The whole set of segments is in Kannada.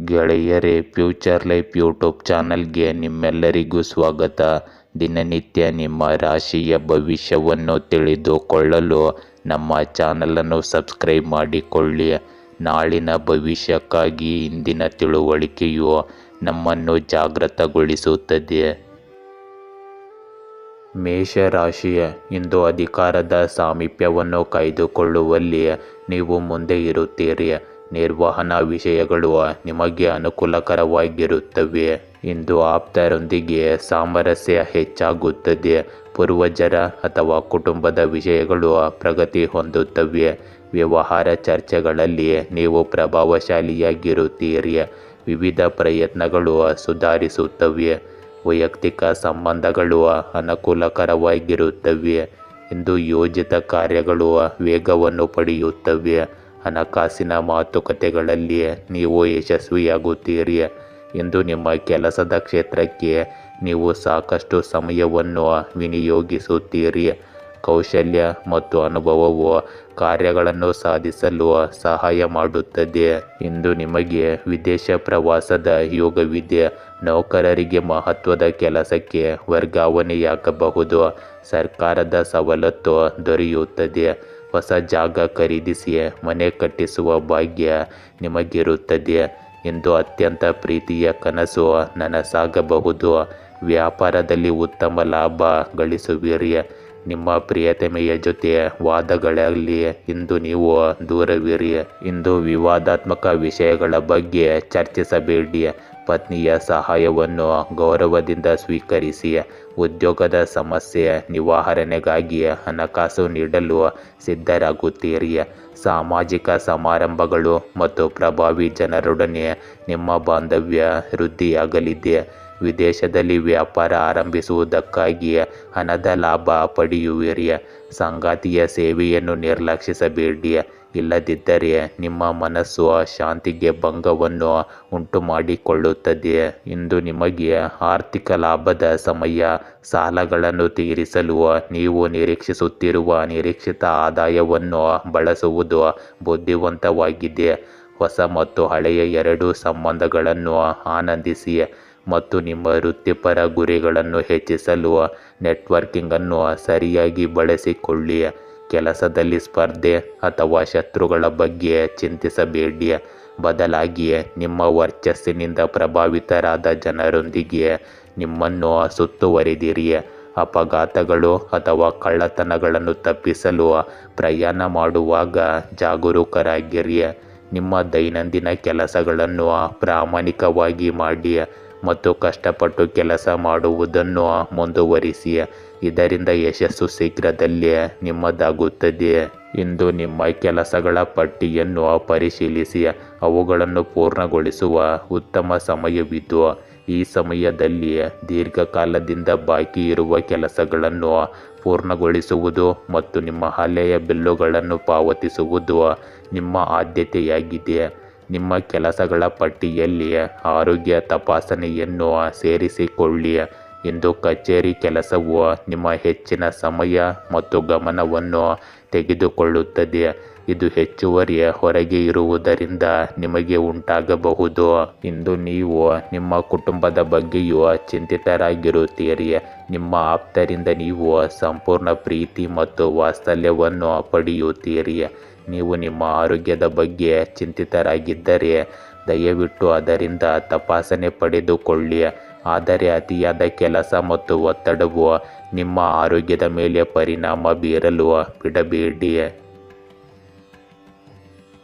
ಗೆಳೆಯರೇ, ಫ್ಯೂಚರ್ ಲೈಫ್ ಯೂಟ್ಯೂಬ್ ಚಾನಲ್ಗೆ ನಿಮ್ಮೆಲ್ಲರಿಗೂ ಸ್ವಾಗತ. ದಿನನಿತ್ಯ ನಿಮ್ಮ ರಾಶಿಯ ಭವಿಷ್ಯವನ್ನು ತಿಳಿದುಕೊಳ್ಳಲು ನಮ್ಮ ಚಾನಲನ್ನು ಸಬ್ಸ್ಕ್ರೈಬ್ ಮಾಡಿಕೊಳ್ಳಿ. ನಾಳಿನ ಭವಿಷ್ಯಕ್ಕಾಗಿ ಇಂದಿನ ತಿಳುವಳಿಕೆಯು ನಮ್ಮನ್ನು ಜಾಗೃತಗೊಳಿಸುತ್ತದೆ. ಮೇಷರಾಶಿಯ ಇಂದು ಅಧಿಕಾರದ ಸಾಮೀಪ್ಯವನ್ನು ಕಾಯ್ದುಕೊಳ್ಳುವಲ್ಲಿ ನೀವು ಮುಂದೆ ಇರುತ್ತೀರಿ. ನಿರ್ವಹಣಾ ವಿಷಯಗಳು ನಿಮಗೆ ಅನುಕೂಲಕರವಾಗಿರುತ್ತವೆ. ಇಂದು ಆಪ್ತರೊಂದಿಗೆ ಸಾಮರಸ್ಯ ಹೆಚ್ಚಾಗುತ್ತದೆ. ಪೂರ್ವಜರ ಅಥವಾ ಕುಟುಂಬದ ವಿಷಯಗಳು ಪ್ರಗತಿ ಹೊಂದುತ್ತವೆ. ವ್ಯವಹಾರ ಚರ್ಚೆಗಳಲ್ಲಿ ನೀವು ಪ್ರಭಾವಶಾಲಿಯಾಗಿರುತ್ತೀರಿ. ವಿವಿಧ ಪ್ರಯತ್ನಗಳು ಸುಧಾರಿಸುತ್ತವೆ. ವೈಯಕ್ತಿಕ ಸಂಬಂಧಗಳು ಅನುಕೂಲಕರವಾಗಿರುತ್ತವೆ. ಇಂದು ಯೋಜಿತ ಕಾರ್ಯಗಳು ವೇಗವನ್ನು ಪಡೆಯುತ್ತವೆ. ಹಣಕಾಸಿನ ಮಾತುಕತೆಗಳಲ್ಲಿ ನೀವು ಯಶಸ್ವಿಯಾಗುತ್ತೀರಿ. ಇಂದು ನಿಮ್ಮ ಕೆಲಸದ ಕ್ಷೇತ್ರಕ್ಕೆ ನೀವು ಸಾಕಷ್ಟು ಸಮಯವನ್ನು ವಿನಿಯೋಗಿಸುತ್ತೀರಿ. ಕೌಶಲ್ಯ ಮತ್ತು ಅನುಭವವು ಕಾರ್ಯಗಳನ್ನು ಸಾಧಿಸಲು ಸಹಾಯ ಮಾಡುತ್ತದೆ. ಇಂದು ನಿಮಗೆ ವಿದೇಶ ಪ್ರವಾಸದ ಯೋಗವಿದೆ. ನೌಕರರಿಗೆ ಮಹತ್ವದ ಕೆಲಸಕ್ಕೆ ವರ್ಗಾವಣೆಯಾಗಬಹುದು. ಸರ್ಕಾರದ ಸವಲತ್ತು ದೊರೆಯುತ್ತದೆ. ಹೊಸ ಜಾಗ ಖರೀದಿಸಿ ಮನೆ ಕಟ್ಟಿಸುವ ಭಾಗ್ಯ ನಿಮಗಿರುತ್ತದೆ. ಇಂದು ಅತ್ಯಂತ ಪ್ರೀತಿಯ ಕನಸು ನನಸಾಗಬಹುದು. ವ್ಯಾಪಾರದಲ್ಲಿ ಉತ್ತಮ ಲಾಭ ಗಳಿಸುವಿರಿ. ನಿಮ್ಮ ಪ್ರಿಯತಮೆಯ ಜೊತೆ ವಾದಗಳಲ್ಲಿ ಇಂದು ನೀವು ದೂರವಿರಿ. ಇಂದು ವಿವಾದಾತ್ಮಕ ವಿಷಯಗಳ ಬಗ್ಗೆ ಚರ್ಚಿಸಬೇಡಿ. ಪತ್ನಿಯ ಸಹಾಯವನ್ನು ಗೌರವದಿಂದ ಸ್ವೀಕರಿಸಿ. ಉದ್ಯೋಗದ ಸಮಸ್ಯೆ ನಿವಾರಣೆಗಾಗಿ ಹಣಕಾಸು ನೀಡಲು ಸಿದ್ಧರಾಗುತ್ತೀರಿ. ಸಾಮಾಜಿಕ ಸಮಾರಂಭಗಳು ಮತ್ತು ಪ್ರಭಾವಿ ಜನರೊಡನೆ ನಿಮ್ಮ ಬಾಂಧವ್ಯ ವೃದ್ಧಿಯಾಗಲಿದೆ. ವಿದೇಶದಲ್ಲಿ ವ್ಯಾಪಾರ ಆರಂಭಿಸುವುದಕ್ಕಾಗಿ ಹಣದ ಲಾಭ ಪಡೆಯುವಿರಿ. ಸಂಗಾತಿಯ ಸೇವೆಯನ್ನು ನಿರ್ಲಕ್ಷಿಸಬೇಡಿ. ಇಲ್ಲದಿದ್ದರೆ ನಿಮ್ಮ ಮನಸ್ಸು ಶಾಂತಿಗೆ ಭಂಗವನ್ನು ಉಂಟುಮಾಡಿಕೊಳ್ಳುತ್ತದೆ. ಇಂದು ನಿಮಗೆ ಆರ್ಥಿಕ ಲಾಭದ ಸಮಯ. ಸಾಲಗಳನ್ನು ತೀರಿಸಲು ನೀವು ನಿರೀಕ್ಷಿಸುತ್ತಿರುವ ಅನಿರೀಕ್ಷಿತ ಆದಾಯವನ್ನು ಬಳಸುವುದು ಬುದ್ಧಿವಂತವಾಗಿದೆ. ಹೊಸ ಮತ್ತು ಹಳೆಯ ಎರಡೂ ಸಂಬಂಧಗಳನ್ನು ಆನಂದಿಸಿ ಮತ್ತು ನಿಮ್ಮ ವೃತ್ತಿಪರ ಗುರಿಗಳನ್ನು ಹೆಚ್ಚಿಸಲು ನೆಟ್ವರ್ಕಿಂಗ್ ಅನ್ನು ಸರಿಯಾಗಿ ಬಳಸಿಕೊಳ್ಳಿ. ಕೆಲಸದಲ್ಲಿ ಸ್ಪರ್ಧೆ ಅಥವಾ ಶತ್ರುಗಳ ಬಗ್ಗೆ ಚಿಂತಿಸಬೇಡಿ. ಬದಲಾಗಿ ನಿಮ್ಮ ವರ್ಚಸ್ಸಿನಿಂದ ಪ್ರಭಾವಿತರಾದ ಜನರೊಂದಿಗೆ ನಿಮ್ಮನ್ನು ಸುತ್ತುವರಿದಿರಿ. ಅಪಘಾತಗಳು ಅಥವಾ ಕಳ್ಳತನಗಳನ್ನು ತಪ್ಪಿಸಲು ಪ್ರಯಾಣ ಮಾಡುವಾಗ ಜಾಗರೂಕರಾಗಿರಿ. ನಿಮ್ಮ ದೈನಂದಿನ ಕೆಲಸಗಳನ್ನು ಪ್ರಾಮಾಣಿಕವಾಗಿ ಮಾಡಿ ಮತ್ತು ಕಷ್ಟಪಟ್ಟು ಕೆಲಸ ಮಾಡುವುದನ್ನು ಮುಂದುವರಿಸಿ. ಇದರಿಂದ ಯಶಸ್ಸು ಶೀಘ್ರದಲ್ಲೇ ನಿಮ್ಮದಾಗುತ್ತದೆ. ಇಂದು ನಿಮ್ಮ ಕೆಲಸಗಳ ಪಟ್ಟಿಯನ್ನು ಪರಿಶೀಲಿಸಿ ಅವುಗಳನ್ನು ಪೂರ್ಣಗೊಳಿಸುವ ಉತ್ತಮ ಸಮಯವಿದ್ದು, ಈ ಸಮಯದಲ್ಲಿ ದೀರ್ಘಕಾಲದಿಂದ ಬಾಕಿ ಇರುವ ಕೆಲಸಗಳನ್ನು ಪೂರ್ಣಗೊಳಿಸುವುದು ಮತ್ತು ನಿಮ್ಮ ಹಳೆಯ ಬಿಲ್ಲುಗಳನ್ನು ಪಾವತಿಸುವುದು ನಿಮ್ಮ ಆದ್ಯತೆಯಾಗಿದೆ. ನಿಮ್ಮ ಕೆಲಸಗಳ ಪಟ್ಟಿಯಲ್ಲಿ ಆರೋಗ್ಯ ತಪಾಸಣೆಯನ್ನು ಸೇರಿಸಿಕೊಳ್ಳಿ. ಇಂದು ಕಚೇರಿ ಕೆಲಸವು ನಿಮ್ಮ ಹೆಚ್ಚಿನ ಸಮಯ ಮತ್ತು ಗಮನವನ್ನು ತೆಗೆದುಕೊಳ್ಳುತ್ತದೆ. ಇದು ಹೆಚ್ಚುವರಿ ಹೊರಗೆ ಇರುವುದರಿಂದ ನಿಮಗೆ ಉಂಟಾಗಬಹುದು. ಇಂದು ನೀವು ನಿಮ್ಮ ಕುಟುಂಬದ ಬಗ್ಗೆಯೂ ಚಿಂತಿತರಾಗಿರುತ್ತೀರಿ. ನಿಮ್ಮ ಆಪ್ತರಿಂದ ನೀವು ಸಂಪೂರ್ಣ ಪ್ರೀತಿ ಮತ್ತು ವಾತ್ಸಲ್ಯವನ್ನು ಪಡೆಯುತ್ತೀರಿ. ನೀವು ನಿಮ್ಮ ಆರೋಗ್ಯದ ಬಗ್ಗೆ ಚಿಂತಿತರಾಗಿದ್ದರೆ ದಯವಿಟ್ಟು ಅದರಿಂದ ತಪಾಸಣೆ ಪಡೆದುಕೊಳ್ಳಿ. ಆದರೆ ಅತಿಯಾದ ಕೆಲಸ ಮತ್ತು ಒತ್ತಡವು ನಿಮ್ಮ ಆರೋಗ್ಯದ ಮೇಲೆ ಪರಿಣಾಮ ಬೀರಲು ಬಿಡಬೇಡಿ.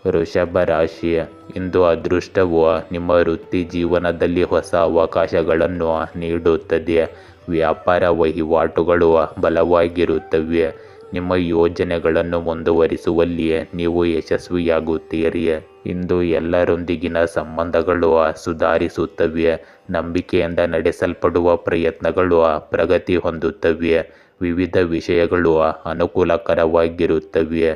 ವೃಷಭ ರಾಶಿ ಇಂದು ಅದೃಷ್ಟವು ನಿಮ್ಮ ವೃತ್ತಿ ಜೀವನದಲ್ಲಿ ಹೊಸ ಅವಕಾಶಗಳನ್ನು ನೀಡುತ್ತದೆ. ವ್ಯಾಪಾರ ವಹಿವಾಟುಗಳು ಬಲವಾಗಿರುತ್ತವೆ. ನಿಮ್ಮ ಯೋಜನೆಗಳನ್ನು ಮುಂದುವರಿಸುವಲ್ಲಿ ನೀವು ಯಶಸ್ವಿಯಾಗುತ್ತೀರಿ. ಇಂದು ಎಲ್ಲರೊಂದಿಗಿನ ಸಂಬಂಧಗಳು ಸುಧಾರಿಸುತ್ತವೆ. ನಂಬಿಕೆಯಿಂದ ನಡೆಸಲ್ಪಡುವ ಪ್ರಯತ್ನಗಳು ಪ್ರಗತಿ ಹೊಂದುತ್ತವೆ. ವಿವಿಧ ವಿಷಯಗಳು ಅನುಕೂಲಕರವಾಗಿರುತ್ತವೆ.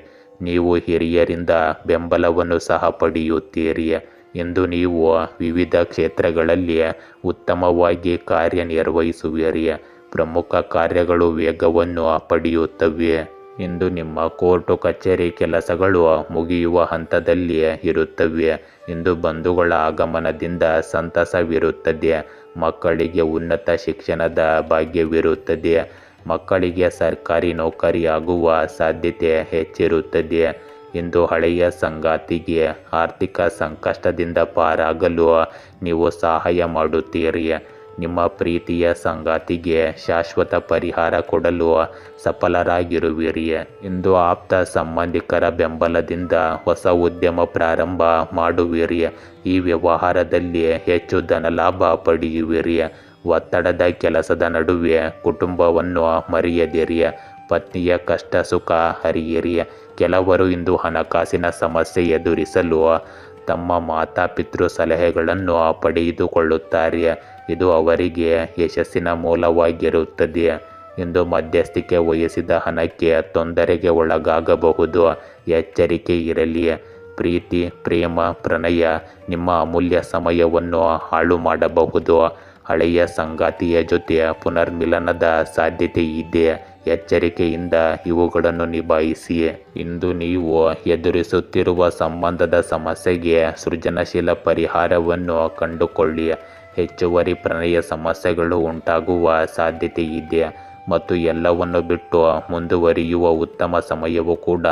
ನೀವು ಹಿರಿಯರಿಂದ ಬೆಂಬಲವನ್ನು ಸಹ ಪಡೆಯುತ್ತೀರಿ. ಇಂದು ನೀವು ವಿವಿಧ ಕ್ಷೇತ್ರಗಳಲ್ಲಿ ಉತ್ತಮವಾಗಿ ಕಾರ್ಯನಿರ್ವಹಿಸುವಿರಿ. ಪ್ರಮುಖ ಕಾರ್ಯಗಳು ವೇಗವನ್ನು ಪಡೆಯುತ್ತವೆ. ಇಂದು ನಿಮ್ಮ ಕೋರ್ಟು ಕಚೇರಿ ಕೆಲಸಗಳು ಮುಗಿಯುವ ಹಂತದಲ್ಲಿ ಇರುತ್ತವೆ. ಇಂದು ಬಂಧುಗಳ ಆಗಮನದಿಂದ ಸಂತಸವಿರುತ್ತದೆ. ಮಕ್ಕಳಿಗೆ ಉನ್ನತ ಶಿಕ್ಷಣದ ಭಾಗ್ಯವಿರುತ್ತದೆ. ಮಕ್ಕಳಿಗೆ ಸರ್ಕಾರಿ ನೌಕರಿ ಆಗುವ ಸಾಧ್ಯತೆ ಹೆಚ್ಚಿರುತ್ತದೆ. ಇಂದು ಹಳೆಯ ಸಂಗಾತಿಗೆ ಆರ್ಥಿಕ ಸಂಕಷ್ಟದಿಂದ ಪಾರಾಗಲು ನೀವು ಸಹಾಯ ಮಾಡುತ್ತೀರಿ. ನಿಮ್ಮ ಪ್ರೀತಿಯ ಸಂಗಾತಿಗೆ ಶಾಶ್ವತ ಪರಿಹಾರ ಕೊಡಲು ಸಫಲರಾಗಿರುವಿರಿ. ಇಂದು ಆಪ್ತ ಸಂಬಂಧಿಕರ ಬೆಂಬಲದಿಂದ ಹೊಸ ಉದ್ಯಮ ಪ್ರಾರಂಭ ಮಾಡುವಿರಿ. ಈ ವ್ಯವಹಾರದಲ್ಲಿ ಹೆಚ್ಚು ಧನಲಾಭ ಪಡೆಯುವಿರಿ. ಒತ್ತಡದ ಕೆಲಸದ ನಡುವೆ ಕುಟುಂಬವನ್ನು ಮರೆಯದಿರಿ. ಪತ್ನಿಯ ಕಷ್ಟ ಸುಖ ಹರಿಯಿರಿ. ಕೆಲವರು ಇಂದು ಹಣಕಾಸಿನ ಸಮಸ್ಯೆ ಎದುರಿಸಲು ತಮ್ಮ ಮಾತಾಪಿತೃ ಸಲಹೆಗಳನ್ನು ಪಡೆದುಕೊಳ್ಳುತ್ತಾರೆ. ಇದು ಅವರಿಗೆ ಯಶಸ್ಸಿನ ಮೂಲವಾಗಿರುತ್ತದೆ. ಇಂದು ಮಧ್ಯಸ್ಥಿಕೆ ವಹಿಸಿದ ಹಣಕ್ಕೆ ತೊಂದರೆಗೆ ಒಳಗಾಗಬಹುದು. ಎಚ್ಚರಿಕೆ ಇರಲಿ. ಪ್ರೀತಿ, ಪ್ರೇಮ, ಪ್ರಣಯ ನಿಮ್ಮ ಅಮೂಲ್ಯ ಸಮಯವನ್ನು ಹಾಳು ಮಾಡಬಹುದು. ಹಳೆಯ ಸಂಗಾತಿಯ ಜೊತೆ ಪುನರ್ಮಿಲನದ ಸಾಧ್ಯತೆ ಇದೆ. ಎಚ್ಚರಿಕೆಯಿಂದ ಇವುಗಳನ್ನು ನಿಭಾಯಿಸಿ. ಇಂದು ನೀವು ಎದುರಿಸುತ್ತಿರುವ ಸಂಬಂಧದ ಸಮಸ್ಯೆಗೆ ಸೃಜನಶೀಲ ಪರಿಹಾರವನ್ನು ಕಂಡುಕೊಳ್ಳಿ. ಹೆಚ್ಚುವರಿ ಪ್ರಣಯ ಸಮಸ್ಯೆಗಳು ಉಂಟಾಗುವ ಸಾಧ್ಯತೆ ಇದೆ ಮತ್ತು ಎಲ್ಲವನ್ನು ಬಿಟ್ಟು ಮುಂದುವರಿಯುವ ಉತ್ತಮ ಸಮಯವೂ ಕೂಡ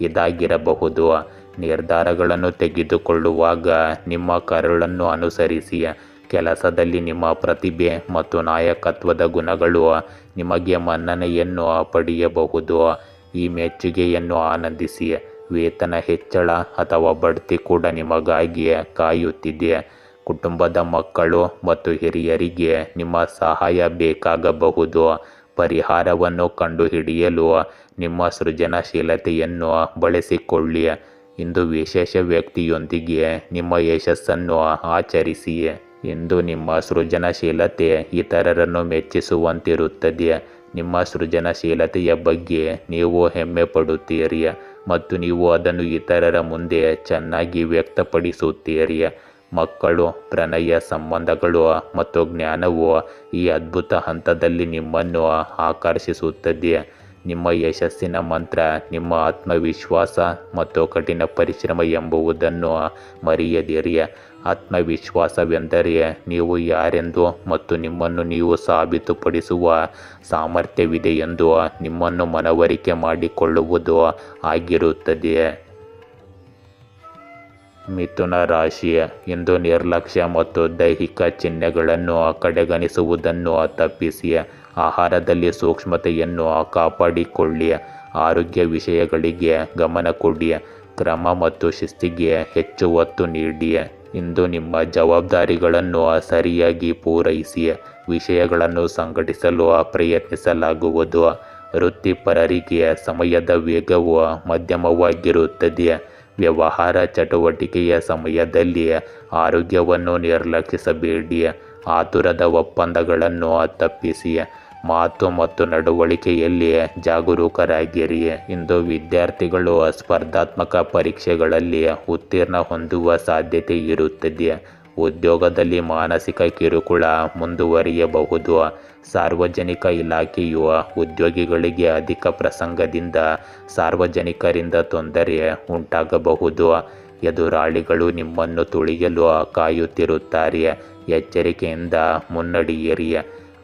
ಇದಾಗಿರಬಹುದು. ನಿರ್ಧಾರಗಳನ್ನು ತೆಗೆದುಕೊಳ್ಳುವಾಗ ನಿಮ್ಮ ಕರುಳನ್ನು ಅನುಸರಿಸಿ. ಕೆಲಸದಲ್ಲಿ ನಿಮ್ಮ ಪ್ರತಿಭೆ ಮತ್ತು ನಾಯಕತ್ವದ ಗುಣಗಳು ನಿಮಗೆ ಮನ್ನಣೆಯನ್ನು ಪಡೆಯಬಹುದು. ಈ ಮೆಚ್ಚುಗೆಯನ್ನು ಆನಂದಿಸಿ. ವೇತನ ಹೆಚ್ಚಳ ಅಥವಾ ಬಡ್ತಿ ಕೂಡ ನಿಮಗಾಗಿ ಕಾಯುತ್ತಿದೆ. ಕುಟುಂಬದ ಮಕ್ಕಳು ಮತ್ತು ಹಿರಿಯರಿಗೆ ನಿಮ್ಮ ಸಹಾಯ ಬೇಕಾಗಬಹುದು. ಪರಿಹಾರವನ್ನು ಕಂಡುಹಿಡಿಯಲು ನಿಮ್ಮ ಸೃಜನಶೀಲತೆಯನ್ನು ಬಳಸಿಕೊಳ್ಳಿ. ಇಂದು ವಿಶೇಷ ವ್ಯಕ್ತಿಯೊಂದಿಗೆ ನಿಮ್ಮ ಯಶಸ್ಸನ್ನು ಆಚರಿಸಿ. ಇಂದು ನಿಮ್ಮ ಸೃಜನಶೀಲತೆ ಇತರರನ್ನು ಮೆಚ್ಚಿಸುವಂತಿರುತ್ತದೆ. ನಿಮ್ಮ ಸೃಜನಶೀಲತೆಯ ಬಗ್ಗೆ ನೀವು ಹೆಮ್ಮೆ ಪಡುತ್ತೀರಿ ಮತ್ತು ನೀವು ಅದನ್ನು ಇತರರ ಮುಂದೆ ಚೆನ್ನಾಗಿ ವ್ಯಕ್ತಪಡಿಸುತ್ತೀರಿ. ಮಕ್ಕಳು, ಪ್ರಣಯ ಸಂಬಂಧಗಳು ಮತ್ತು ಜ್ಞಾನವು ಈ ಅದ್ಭುತ ಹಂತದಲ್ಲಿ ನಿಮ್ಮನ್ನು ಆಕರ್ಷಿಸುತ್ತದೆ. ನಿಮ್ಮ ಯಶಸ್ಸಿನ ಮಂತ್ರ ನಿಮ್ಮ ಆತ್ಮವಿಶ್ವಾಸ ಮತ್ತು ಕಠಿಣ ಪರಿಶ್ರಮ ಎಂಬುದನ್ನು ಮರೆಯದಿರಿ. ಆತ್ಮವಿಶ್ವಾಸವೆಂದರೆ ನೀವು ಯಾರೆಂದು ಮತ್ತು ನಿಮ್ಮನ್ನು ನೀವು ಸಾಬೀತುಪಡಿಸುವ ಸಾಮರ್ಥ್ಯವಿದೆ ಎಂದು ನಿಮ್ಮನ್ನು ಮನವರಿಕೆ ಮಾಡಿಕೊಳ್ಳುವುದು ಆಗಿರುತ್ತದೆ. ಮಿಥುನ ರಾಶಿ. ಇಂದು ನಿರ್ಲಕ್ಷ್ಯ ಮತ್ತು ದೈಹಿಕ ಚಿಹ್ನೆಗಳನ್ನು ಕಡೆಗಣಿಸುವುದನ್ನು ತಪ್ಪಿಸಿ. ಆಹಾರದಲ್ಲಿ ಸೂಕ್ಷ್ಮತೆಯನ್ನು ಕಾಪಾಡಿಕೊಳ್ಳಿ. ಆರೋಗ್ಯ ವಿಷಯಗಳಿಗೆ ಗಮನ ಕೊಡಿ. ಕ್ರಮ ಮತ್ತು ಶಿಸ್ತಿಗೆ ಹೆಚ್ಚು ಒತ್ತು ನೀಡಿ. ಇಂದು ನಿಮ್ಮ ಜವಾಬ್ದಾರಿಗಳನ್ನು ಸರಿಯಾಗಿ ಪೂರೈಸಿ. ವಿಷಯಗಳನ್ನು ಸಂಘಟಿಸಲು ಪ್ರಯತ್ನಿಸಲಾಗುವುದು. ವೃತ್ತಿಪರರಿಗೆ ಸಮಯದ ವೇಗವು ಮಧ್ಯಮವಾಗಿರುತ್ತದೆ. ವ್ಯವಹಾರ ಚಟುವಟಿಕೆಯ ಸಮಯದಲ್ಲಿ ಆರೋಗ್ಯವನ್ನು ನಿರ್ಲಕ್ಷಿಸಬೇಡಿ. ಆತುರದ ಒಪ್ಪಂದಗಳನ್ನು ತಪ್ಪಿಸಿ. ಮಾತು ಮತ್ತು ನಡವಳಿಕೆಯಲ್ಲಿ ಜಾಗರೂಕರಾಗಿರಿ. ಇಂದು ವಿದ್ಯಾರ್ಥಿಗಳು ಸ್ಪರ್ಧಾತ್ಮಕ ಪರೀಕ್ಷೆಗಳಲ್ಲಿ ಉತ್ತೀರ್ಣ ಹೊಂದುವ ಸಾಧ್ಯತೆ ಇರುತ್ತದೆ. ಉದ್ಯೋಗದಲ್ಲಿ ಮಾನಸಿಕ ಕಿರುಕುಳ ಮುಂದುವರಿಯಬಹುದು. ಸಾರ್ವಜನಿಕ ಇಲಾಖೆಯು ಉದ್ಯೋಗಿಗಳಿಗೆ ಅಧಿಕ ಪ್ರಸಂಗದಿಂದ ಸಾರ್ವಜನಿಕರಿಂದ ತೊಂದರೆ ಉಂಟಾಗಬಹುದು. ಎದುರಾಳಿಗಳು ನಿಮ್ಮನ್ನು ತುಳಿಯಲು ಕಾಯುತ್ತಿರುತ್ತಾರೆ. ಎಚ್ಚರಿಕೆಯಿಂದ ಮುನ್ನಡೆಯಿರಿ.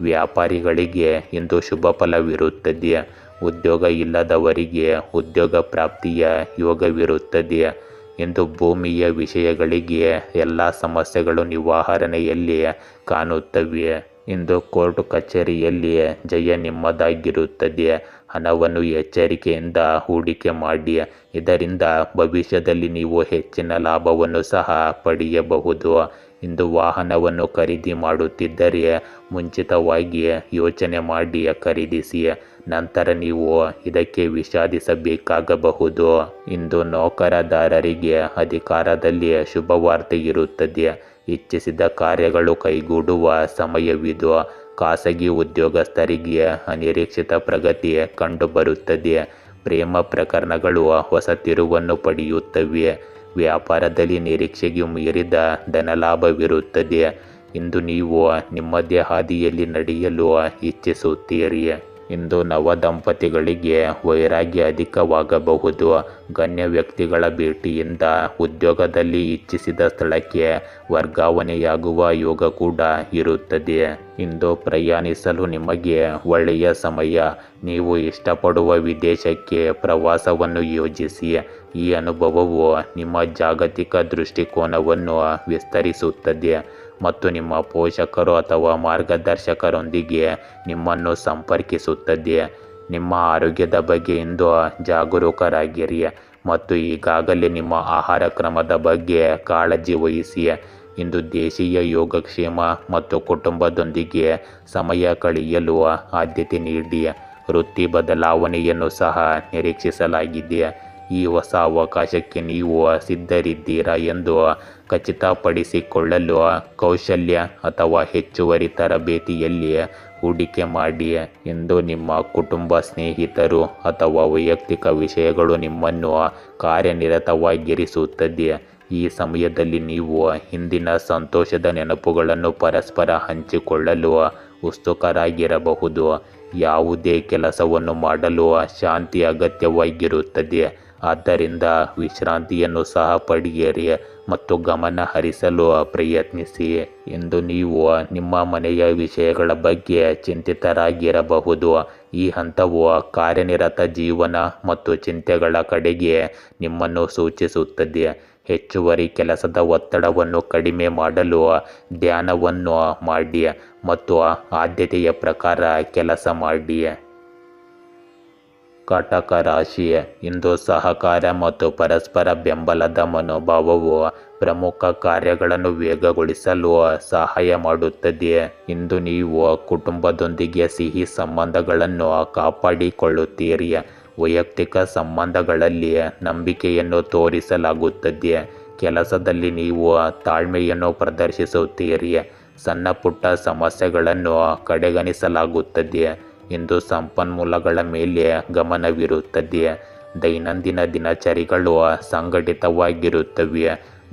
ವ್ಯಾಪಾರಿಗಳಿಗೆ ಇಂದು ಶುಭ ಫಲವಿರುತ್ತದೆ. ಉದ್ಯೋಗ ಇಲ್ಲದವರಿಗೆ ಉದ್ಯೋಗ ಪ್ರಾಪ್ತಿಯ ಯೋಗವಿರುತ್ತದೆ. ಇಂದು ಭೂಮಿಯ ವಿಷಯಗಳಿಗೆ ಎಲ್ಲ ಸಮಸ್ಯೆಗಳು ನಿವಾರಣೆಯಲ್ಲಿ ಕಾಣುತ್ತವೆ. ಇಂದು ಕೋರ್ಟ್ ಕಚೇರಿಯಲ್ಲಿ ಜಯ ನಿಮ್ಮದಾಗಿರುತ್ತದೆ. ಹಣವನ್ನು ಎಚ್ಚರಿಕೆಯಿಂದ ಹೂಡಿಕೆ ಮಾಡಿ. ಇದರಿಂದ ಭವಿಷ್ಯದಲ್ಲಿ ನೀವು ಹೆಚ್ಚಿನ ಲಾಭವನ್ನು ಸಹ ಪಡೆಯಬಹುದು. ಇಂದು ವಾಹನವನ್ನು ಖರೀದಿ ಮಾಡುತ್ತಿದ್ದರೆ ಮುಂಚಿತವಾಗಿ ಯೋಚನೆ ಮಾಡಿ ಖರೀದಿಸಿ. ನಂತರ ನೀವು ಇದಕ್ಕೆ ವಿಷಾದಿಸಬೇಕಾಗಬಹುದು. ಇಂದು ನೌಕರದಾರರಿಗೆ ಅಧಿಕಾರದಲ್ಲಿ ಶುಭವಾರ್ತೆ ಇರುತ್ತದೆ. ಇಚ್ಛಿಸಿದ ಕಾರ್ಯಗಳು ಕೈಗೂಡುವ ಸಮಯವಿದು. ಖಾಸಗಿ ಉದ್ಯೋಗಸ್ಥರಿಗೆ ಅನಿರೀಕ್ಷಿತ ಪ್ರಗತಿ ಕಂಡುಬರುತ್ತದೆ. ಪ್ರೇಮ ಪ್ರಕರಣಗಳು ಹೊಸ ತಿರುವನ್ನು ಪಡೆಯುತ್ತವೆ. ವ್ಯಾಪಾರದಲ್ಲಿ ನಿರೀಕ್ಷೆಗೆ ಮೀರಿದ ಧನಲಾಭವಿರುತ್ತದೆ. ಇಂದು ನೀವು ನಿಮ್ಮದೇ ಹಾದಿಯಲ್ಲಿ ನಡೆಯಲು ಇಚ್ಛಿಸುತ್ತೀರಿ. ಇಂದು ನವದಂಪತಿಗಳಿಗೆ ವೈರಾಗ್ಯ ಅಧಿಕವಾಗಬಹುದು. ಗಣ್ಯ ವ್ಯಕ್ತಿಗಳ ಭೇಟಿಯಿಂದ ಉದ್ಯೋಗದಲ್ಲಿ ಇಚ್ಛಿಸಿದ ಸ್ಥಳಕ್ಕೆ ವರ್ಗಾವಣೆಯಾಗುವ ಯೋಗ ಕೂಡ ಇರುತ್ತದೆ. ಇಂದು ಪ್ರಯಾಣಿಸಲು ನಿಮಗೆ ಒಳ್ಳೆಯ ಸಮಯ. ನೀವು ಇಷ್ಟಪಡುವ ವಿದೇಶಕ್ಕೆ ಪ್ರವಾಸವನ್ನು ಯೋಜಿಸಿ. ಈ ಅನುಭವವು ನಿಮ್ಮ ಜಾಗತಿಕ ದೃಷ್ಟಿಕೋನವನ್ನು ವಿಸ್ತರಿಸುತ್ತದೆ ಮತ್ತು ನಿಮ್ಮ ಪೋಷಕರು ಅಥವಾ ಮಾರ್ಗದರ್ಶಕರೊಂದಿಗೆ ನಿಮ್ಮನ್ನು ಸಂಪರ್ಕಿಸುತ್ತದೆ. ನಿಮ್ಮ ಆರೋಗ್ಯದ ಬಗ್ಗೆ ಇಂದು ಜಾಗರೂಕರಾಗಿರಿ ಮತ್ತು ಈಗಾಗಲೇ ನಿಮ್ಮ ಆಹಾರ ಕ್ರಮದ ಬಗ್ಗೆ ಕಾಳಜಿ ವಹಿಸಿ. ಇಂದು ದೇಶೀಯ ಯೋಗಕ್ಷೇಮ ಮತ್ತು ಕುಟುಂಬದೊಂದಿಗೆ ಸಮಯ ಕಳೆಯಲು ಆದ್ಯತೆ ನೀಡಿ. ವೃತ್ತಿ ಬದಲಾವಣೆಯನ್ನು ಸಹ ನಿರೀಕ್ಷಿಸಲಾಗಿದೆ. ಈ ಹೊಸ ಅವಕಾಶಕ್ಕೆ ನೀವು ಸಿದ್ಧರಿದ್ದೀರಾ ಎಂದು ಖಚಿತಪಡಿಸಿಕೊಳ್ಳಲು ಕೌಶಲ್ಯ ಅಥವಾ ಹೆಚ್ಚುವರಿ ತರಬೇತಿಯಲ್ಲಿ ಹೂಡಿಕೆ ಮಾಡಿ. ಇಂದು ನಿಮ್ಮ ಕುಟುಂಬ, ಸ್ನೇಹಿತರು ಅಥವಾ ವೈಯಕ್ತಿಕ ವಿಷಯಗಳು ನಿಮ್ಮನ್ನು ಕಾರ್ಯನಿರತವಾಗಿರಿಸುತ್ತದೆ. ಈ ಸಮಯದಲ್ಲಿ ನೀವು ಹಿಂದಿನ ಸಂತೋಷದ ನೆನಪುಗಳನ್ನು ಪರಸ್ಪರ ಹಂಚಿಕೊಳ್ಳಲು ಉತ್ಸುಕರಾಗಿರಬಹುದು. ಯಾವುದೇ ಕೆಲಸವನ್ನು ಮಾಡಲು ಶಾಂತಿ ಅಗತ್ಯವಾಗಿರುತ್ತದೆ, ಆದ್ದರಿಂದ ವಿಶ್ರಾಂತಿಯನ್ನು ಸಹ ಪಡೆಯಿರಿ ಮತ್ತು ಗಮನ ಹರಿಸಲು ಪ್ರಯತ್ನಿಸಿ. ಇಂದು ನೀವು ನಿಮ್ಮ ಮನೆಯ ವಿಷಯಗಳ ಬಗ್ಗೆ ಚಿಂತಿತರಾಗಿರಬಹುದು. ಈ ಹಂತವು ಕಾರ್ಯನಿರತ ಜೀವನ ಮತ್ತು ಚಿಂತೆಗಳ ಕಡೆಗೆ ನಿಮ್ಮನ್ನು ಸೂಚಿಸುತ್ತದೆ. ಹೆಚ್ಚುವರಿ ಕೆಲಸದ ಒತ್ತಡವನ್ನು ಕಡಿಮೆ ಮಾಡಲು ಧ್ಯಾನವನ್ನು ಮಾಡಿ ಮತ್ತು ಆದ್ಯತೆಯ ಪ್ರಕಾರ ಕೆಲಸ ಮಾಡಿ. ಕಟಕ ರಾಶಿ, ಇಂದು ಸಹಕಾರ ಮತ್ತು ಪರಸ್ಪರ ಬೆಂಬಲದ ಮನೋಭಾವವು ಪ್ರಮುಖ ಕಾರ್ಯಗಳನ್ನು ವೇಗಗೊಳಿಸಲು ಸಹಾಯ ಮಾಡುತ್ತದೆ. ಇಂದು ನೀವು ಕುಟುಂಬದೊಂದಿಗೆ ಸಿಹಿ ಸಂಬಂಧಗಳನ್ನು ಕಾಪಾಡಿಕೊಳ್ಳುತ್ತೀರಿ. ವೈಯಕ್ತಿಕ ಸಂಬಂಧಗಳಲ್ಲಿ ನಂಬಿಕೆಯನ್ನು ತೋರಿಸಲಾಗುತ್ತದೆ. ಕೆಲಸದಲ್ಲಿ ನೀವು ತಾಳ್ಮೆಯನ್ನು ಪ್ರದರ್ಶಿಸುತ್ತೀರಿ. ಸಣ್ಣ ಪುಟ್ಟ ಸಮಸ್ಯೆಗಳನ್ನು ಕಡೆಗಣಿಸಲಾಗುತ್ತದೆ. ಇಂದು ಸಂಪನ್ಮೂಲಗಳ ಮೇಲೆ ಗಮನವಿರುತ್ತದೆ. ದೈನಂದಿನ ದಿನಚರಿಗಳು ಸಂಘಟಿತವಾಗಿರುತ್ತವೆ.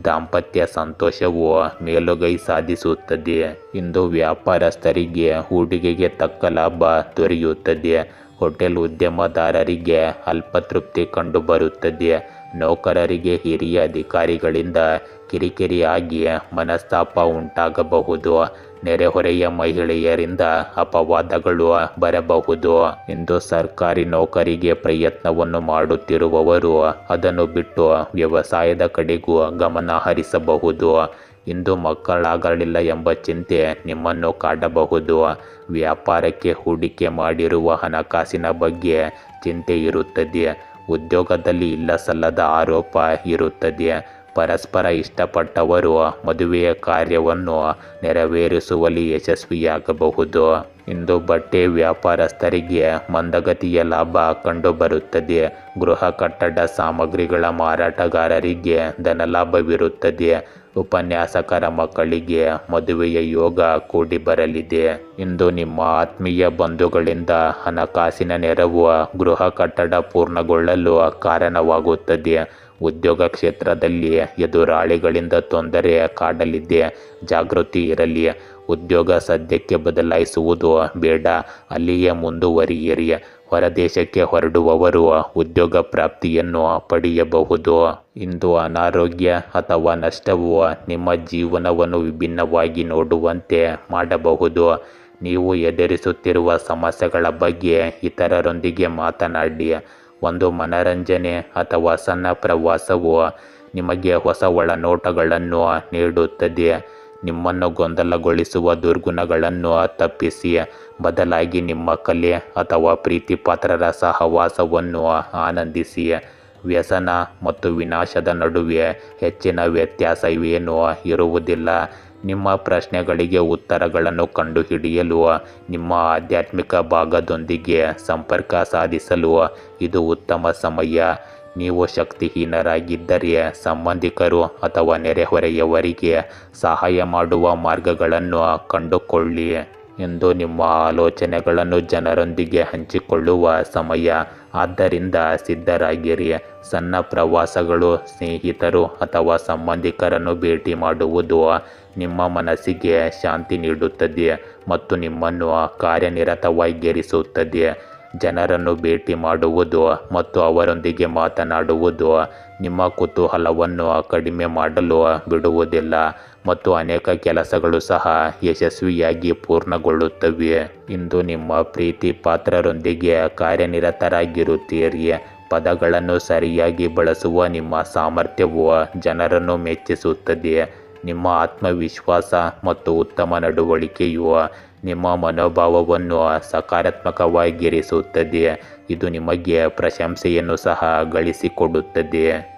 ದಾಂಪತ್ಯ ಸಂತೋಷವು ಮೇಲುಗೈ ಸಾಧಿಸುತ್ತದೆ. ಇಂದು ವ್ಯಾಪಾರಸ್ಥರಿಗೆ ಹೂಡಿಕೆಗೆ ತಕ್ಕ ಲಾಭ ದೊರೆಯುತ್ತದೆ. ಹೋಟೆಲ್ ಉದ್ಯಮದಾರರಿಗೆ ಅಲ್ಪತೃಪ್ತಿ ಕಂಡುಬರುತ್ತದೆ. ನೌಕರರಿಗೆ ಹಿರಿಯ ಅಧಿಕಾರಿಗಳಿಂದ ಕಿರಿಕಿರಿಯಾಗಿ ಮನಸ್ತಾಪ ಉಂಟಾಗಬಹುದು. ನೆರೆಹೊರೆಯ ಮಹಿಳೆಯರಿಂದ ಅಪವಾದಗಳು ಬರಬಹುದು. ಇಂದು ಸರ್ಕಾರಿ ನೌಕರಿಗೆ ಪ್ರಯತ್ನವನ್ನು ಮಾಡುತ್ತಿರುವವರು ಅದನ್ನು ಬಿಟ್ಟು ವ್ಯವಸಾಯದ ಕಡೆಗೂ ಗಮನ ಹರಿಸಬಹುದು. ಇಂದು ಮಕ್ಕಳಾಗಲಿಲ್ಲ ಎಂಬ ಚಿಂತೆ ನಿಮ್ಮನ್ನು ಕಾಡಬಹುದು. ವ್ಯಾಪಾರಕ್ಕೆ ಹೂಡಿಕೆ ಮಾಡಿರುವ ಹಣಕಾಸಿನ ಬಗ್ಗೆ ಚಿಂತೆ ಇರುತ್ತದೆ. ಉದ್ಯೋಗದಲ್ಲಿ ಇಲ್ಲಸಲ್ಲದ ಆರೋಪ ಇರುತ್ತದೆ. ಪರಸ್ಪರ ಇಷ್ಟಪಟ್ಟವರು ಮದುವೆಯ ಕಾರ್ಯವನ್ನು ನೆರವೇರಿಸುವಲ್ಲಿ ಯಶಸ್ವಿಯಾಗಬಹುದು. ಇಂದು ಬಟ್ಟೆ ವ್ಯಾಪಾರಸ್ಥರಿಗೆ ಮಂದಗತಿಯ ಲಾಭ ಕಂಡುಬರುತ್ತದೆ. ಗೃಹ ಕಟ್ಟಡ ಸಾಮಗ್ರಿಗಳ ಮಾರಾಟಗಾರರಿಗೆ ಧನಲಾಭವಿರುತ್ತದೆ. ಉಪನ್ಯಾಸಕರ ಮಕ್ಕಳಿಗೆ ಮದುವೆಯ ಯೋಗ ಕೂಡಿ ಬರಲಿದೆ. ಇಂದು ನಿಮ್ಮ ಆತ್ಮೀಯ ಬಂಧುಗಳಿಂದ ಹಣಕಾಸಿನ ನೆರವು ಗೃಹ ಕಟ್ಟಡ ಪೂರ್ಣಗೊಳ್ಳಲು ಕಾರಣವಾಗುತ್ತದೆ. ಉದ್ಯೋಗ ಕ್ಷೇತ್ರದಲ್ಲಿ ಎದುರಾಳಿಗಳಿಂದ ತೊಂದರೆ ಕಾಡಲಿದೆ, ಜಾಗೃತಿ ಇರಲಿ. ಉದ್ಯೋಗ ಸದ್ಯಕ್ಕೆ ಬದಲಾಯಿಸುವುದು ಬೇಡ, ಅಲ್ಲಿಯೇ ಮುಂದುವರಿಯಿರಿ. ಹೊರದೇಶಕ್ಕೆ ಹೊರಡುವವರು ಉದ್ಯೋಗ ಪ್ರಾಪ್ತಿಯನ್ನು ಪಡೆಯಬಹುದು. ಇಂದು ಅನಾರೋಗ್ಯ ಅಥವಾ ನಷ್ಟವು ನಿಮ್ಮ ಜೀವನವನ್ನು ವಿಭಿನ್ನವಾಗಿ ನೋಡುವಂತೆ ಮಾಡಬಹುದು. ನೀವು ಎದುರಿಸುತ್ತಿರುವ ಸಮಸ್ಯೆಗಳ ಬಗ್ಗೆ ಇತರರೊಂದಿಗೆ ಮಾತನಾಡಿ. ಒಂದು ಮನರಂಜನೆ ಅಥವಾ ಸಣ್ಣ ಪ್ರವಾಸವು ನಿಮಗೆ ಹೊಸ ಒಳನೋಟಗಳನ್ನು ನೀಡುತ್ತದೆ. ನಿಮ್ಮನ್ನು ಗೊಂದಲಗೊಳಿಸುವ ದುರ್ಗುಣಗಳನ್ನು ತಪ್ಪಿಸಿ, ಬದಲಾಗಿ ನಿಮ್ಮ ಕಲೆ ಅಥವಾ ಪ್ರೀತಿಪಾತ್ರರ ಸಹವಾಸವನ್ನು ಆನಂದಿಸಿ. ವ್ಯಸನ ಮತ್ತು ವಿನಾಶದ ನಡುವೆ ಹೆಚ್ಚಿನ ವ್ಯತ್ಯಾಸವೇನೂ ಇರುವುದಿಲ್ಲ. ನಿಮ್ಮ ಪ್ರಶ್ನೆಗಳಿಗೆ ಉತ್ತರಗಳನ್ನು ಕಂಡುಹಿಡಿಯಲು ನಿಮ್ಮ ಆಧ್ಯಾತ್ಮಿಕ ಭಾಗದೊಂದಿಗೆ ಸಂಪರ್ಕ ಸಾಧಿಸಲು ಇದು ಉತ್ತಮ ಸಮಯ. ನೀವು ಶಕ್ತಿಹೀನರಾಗಿದ್ದರೆ ಸಂಬಂಧಿಕರು ಅಥವಾ ನೆರೆಹೊರೆಯವರಿಗೆ ಸಹಾಯ ಮಾಡುವ ಮಾರ್ಗಗಳನ್ನು ಕಂಡುಕೊಳ್ಳಿ. ಇಂದು ನಿಮ್ಮ ಆಲೋಚನೆಗಳನ್ನು ಜನರೊಂದಿಗೆ ಹಂಚಿಕೊಳ್ಳುವ ಸಮಯ. ಆದ್ದರಿಂದ ಸಿದ್ಧರಾಗಿರಿ. ಸಣ್ಣ ಪ್ರವಾಸಗಳು, ಸ್ನೇಹಿತರು ಅಥವಾ ಸಂಬಂಧಿಕರನ್ನು ಭೇಟಿ ಮಾಡುವುದು ನಿಮ್ಮ ಮನಸ್ಸಿಗೆ ಶಾಂತಿ ನೀಡುತ್ತದೆ ಮತ್ತು ನಿಮ್ಮನ್ನು ಕಾರ್ಯನಿರತವಾಗಿರಿಸುತ್ತದೆ. ಜನರನ್ನು ಭೇಟಿ ಮಾಡುವುದು ಮತ್ತು ಅವರೊಂದಿಗೆ ಮಾತನಾಡುವುದು ನಿಮ್ಮ ಕುತೂಹಲವನ್ನು ಕಡಿಮೆ ಮಾಡಲು ಬಿಡುವುದಿಲ್ಲ ಮತ್ತು ಅನೇಕ ಕೆಲಸಗಳು ಸಹ ಯಶಸ್ವಿಯಾಗಿ ಪೂರ್ಣಗೊಳ್ಳುತ್ತವೆ. ಇಂದು ನಿಮ್ಮ ಪ್ರೀತಿ ಪಾತ್ರರೊಂದಿಗೆ ಕಾರ್ಯನಿರತರಾಗಿರುತ್ತೀರಿ. ಪದಗಳನ್ನು ಸರಿಯಾಗಿ ಬಳಸುವ ನಿಮ್ಮ ಸಾಮರ್ಥ್ಯವು ಜನರನ್ನು ಮೆಚ್ಚಿಸುತ್ತದೆ. ನಿಮ್ಮ ಆತ್ಮವಿಶ್ವಾಸ ಮತ್ತು ಉತ್ತಮ ನಡವಳಿಕೆಯು ನಿಮ್ಮ ಮನೋಭಾವವನ್ನು ಸಕಾರಾತ್ಮಕವಾಗಿರಿಸುತ್ತದೆ. ಇದು ನಿಮಗೆ ಪ್ರಶಂಸೆಯನ್ನು ಸಹ ಗಳಿಸಿಕೊಡುತ್ತದೆ.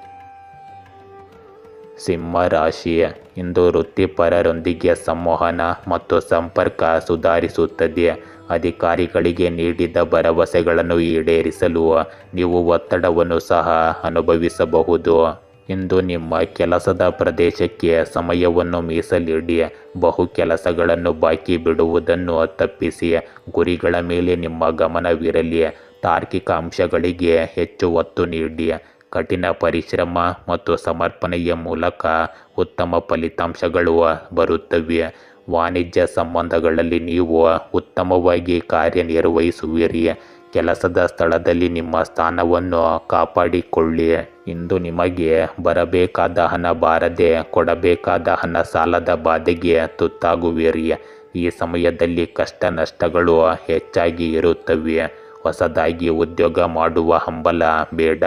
ಸಿಂಹ ರಾಶಿ, ಇಂದು ವೃತ್ತಿಪರರೊಂದಿಗೆ ಸಂವಹನ ಮತ್ತು ಸಂಪರ್ಕ ಸುಧಾರಿಸುತ್ತದೆ. ಅಧಿಕಾರಿಗಳಿಗೆ ನೀಡಿದ ಭರವಸೆಗಳನ್ನು ಈಡೇರಿಸಲು ನೀವು ಒತ್ತಡವನ್ನು ಸಹ ಅನುಭವಿಸಬಹುದು. ಇಂದು ನಿಮ್ಮ ಕೆಲಸದ ಪ್ರದೇಶಕ್ಕೆ ಸಮಯವನ್ನು ಮೀಸಲಿಡಿ. ಬಹು ಕೆಲಸಗಳನ್ನು ಬಾಕಿ ಬಿಡುವುದನ್ನು ತಪ್ಪಿಸಿ. ಗುರಿಗಳ ಮೇಲೆ ನಿಮ್ಮ ಗಮನವಿರಲಿ. ತಾರ್ಕಿಕ ಅಂಶಗಳಿಗೆ ಹೆಚ್ಚು ಒತ್ತು ನೀಡಿ. ಕಠಿಣ ಪರಿಶ್ರಮ ಮತ್ತು ಸಮರ್ಪಣೆಯ ಮೂಲಕ ಉತ್ತಮ ಫಲಿತಾಂಶಗಳು ಬರುತ್ತವೆ. ವಾಣಿಜ್ಯ ಸಂಬಂಧಗಳಲ್ಲಿ ನೀವು ಉತ್ತಮವಾಗಿ ಕಾರ್ಯನಿರ್ವಹಿಸುವಿರಿ. ಕೆಲಸದ ಸ್ಥಳದಲ್ಲಿ ನಿಮ್ಮ ಸ್ಥಾನವನ್ನು ಕಾಪಾಡಿಕೊಳ್ಳಿ. ಇಂದು ನಿಮಗೆ ಬರಬೇಕಾದ ಹಣ ಬಾರದೆ ಕೊಡಬೇಕಾದ ಹಣ ಸಾಲದ ಬಾಧೆಗೆ ತುತ್ತಾಗುವಿರಿ. ಈ ಸಮಯದಲ್ಲಿ ಕಷ್ಟ ನಷ್ಟಗಳು ಹೆಚ್ಚಾಗಿ ಇರುತ್ತವೆ. ಹೊಸದಾಗಿ ಉದ್ಯೋಗ ಮಾಡುವ ಹಂಬಲ ಬೇಡ.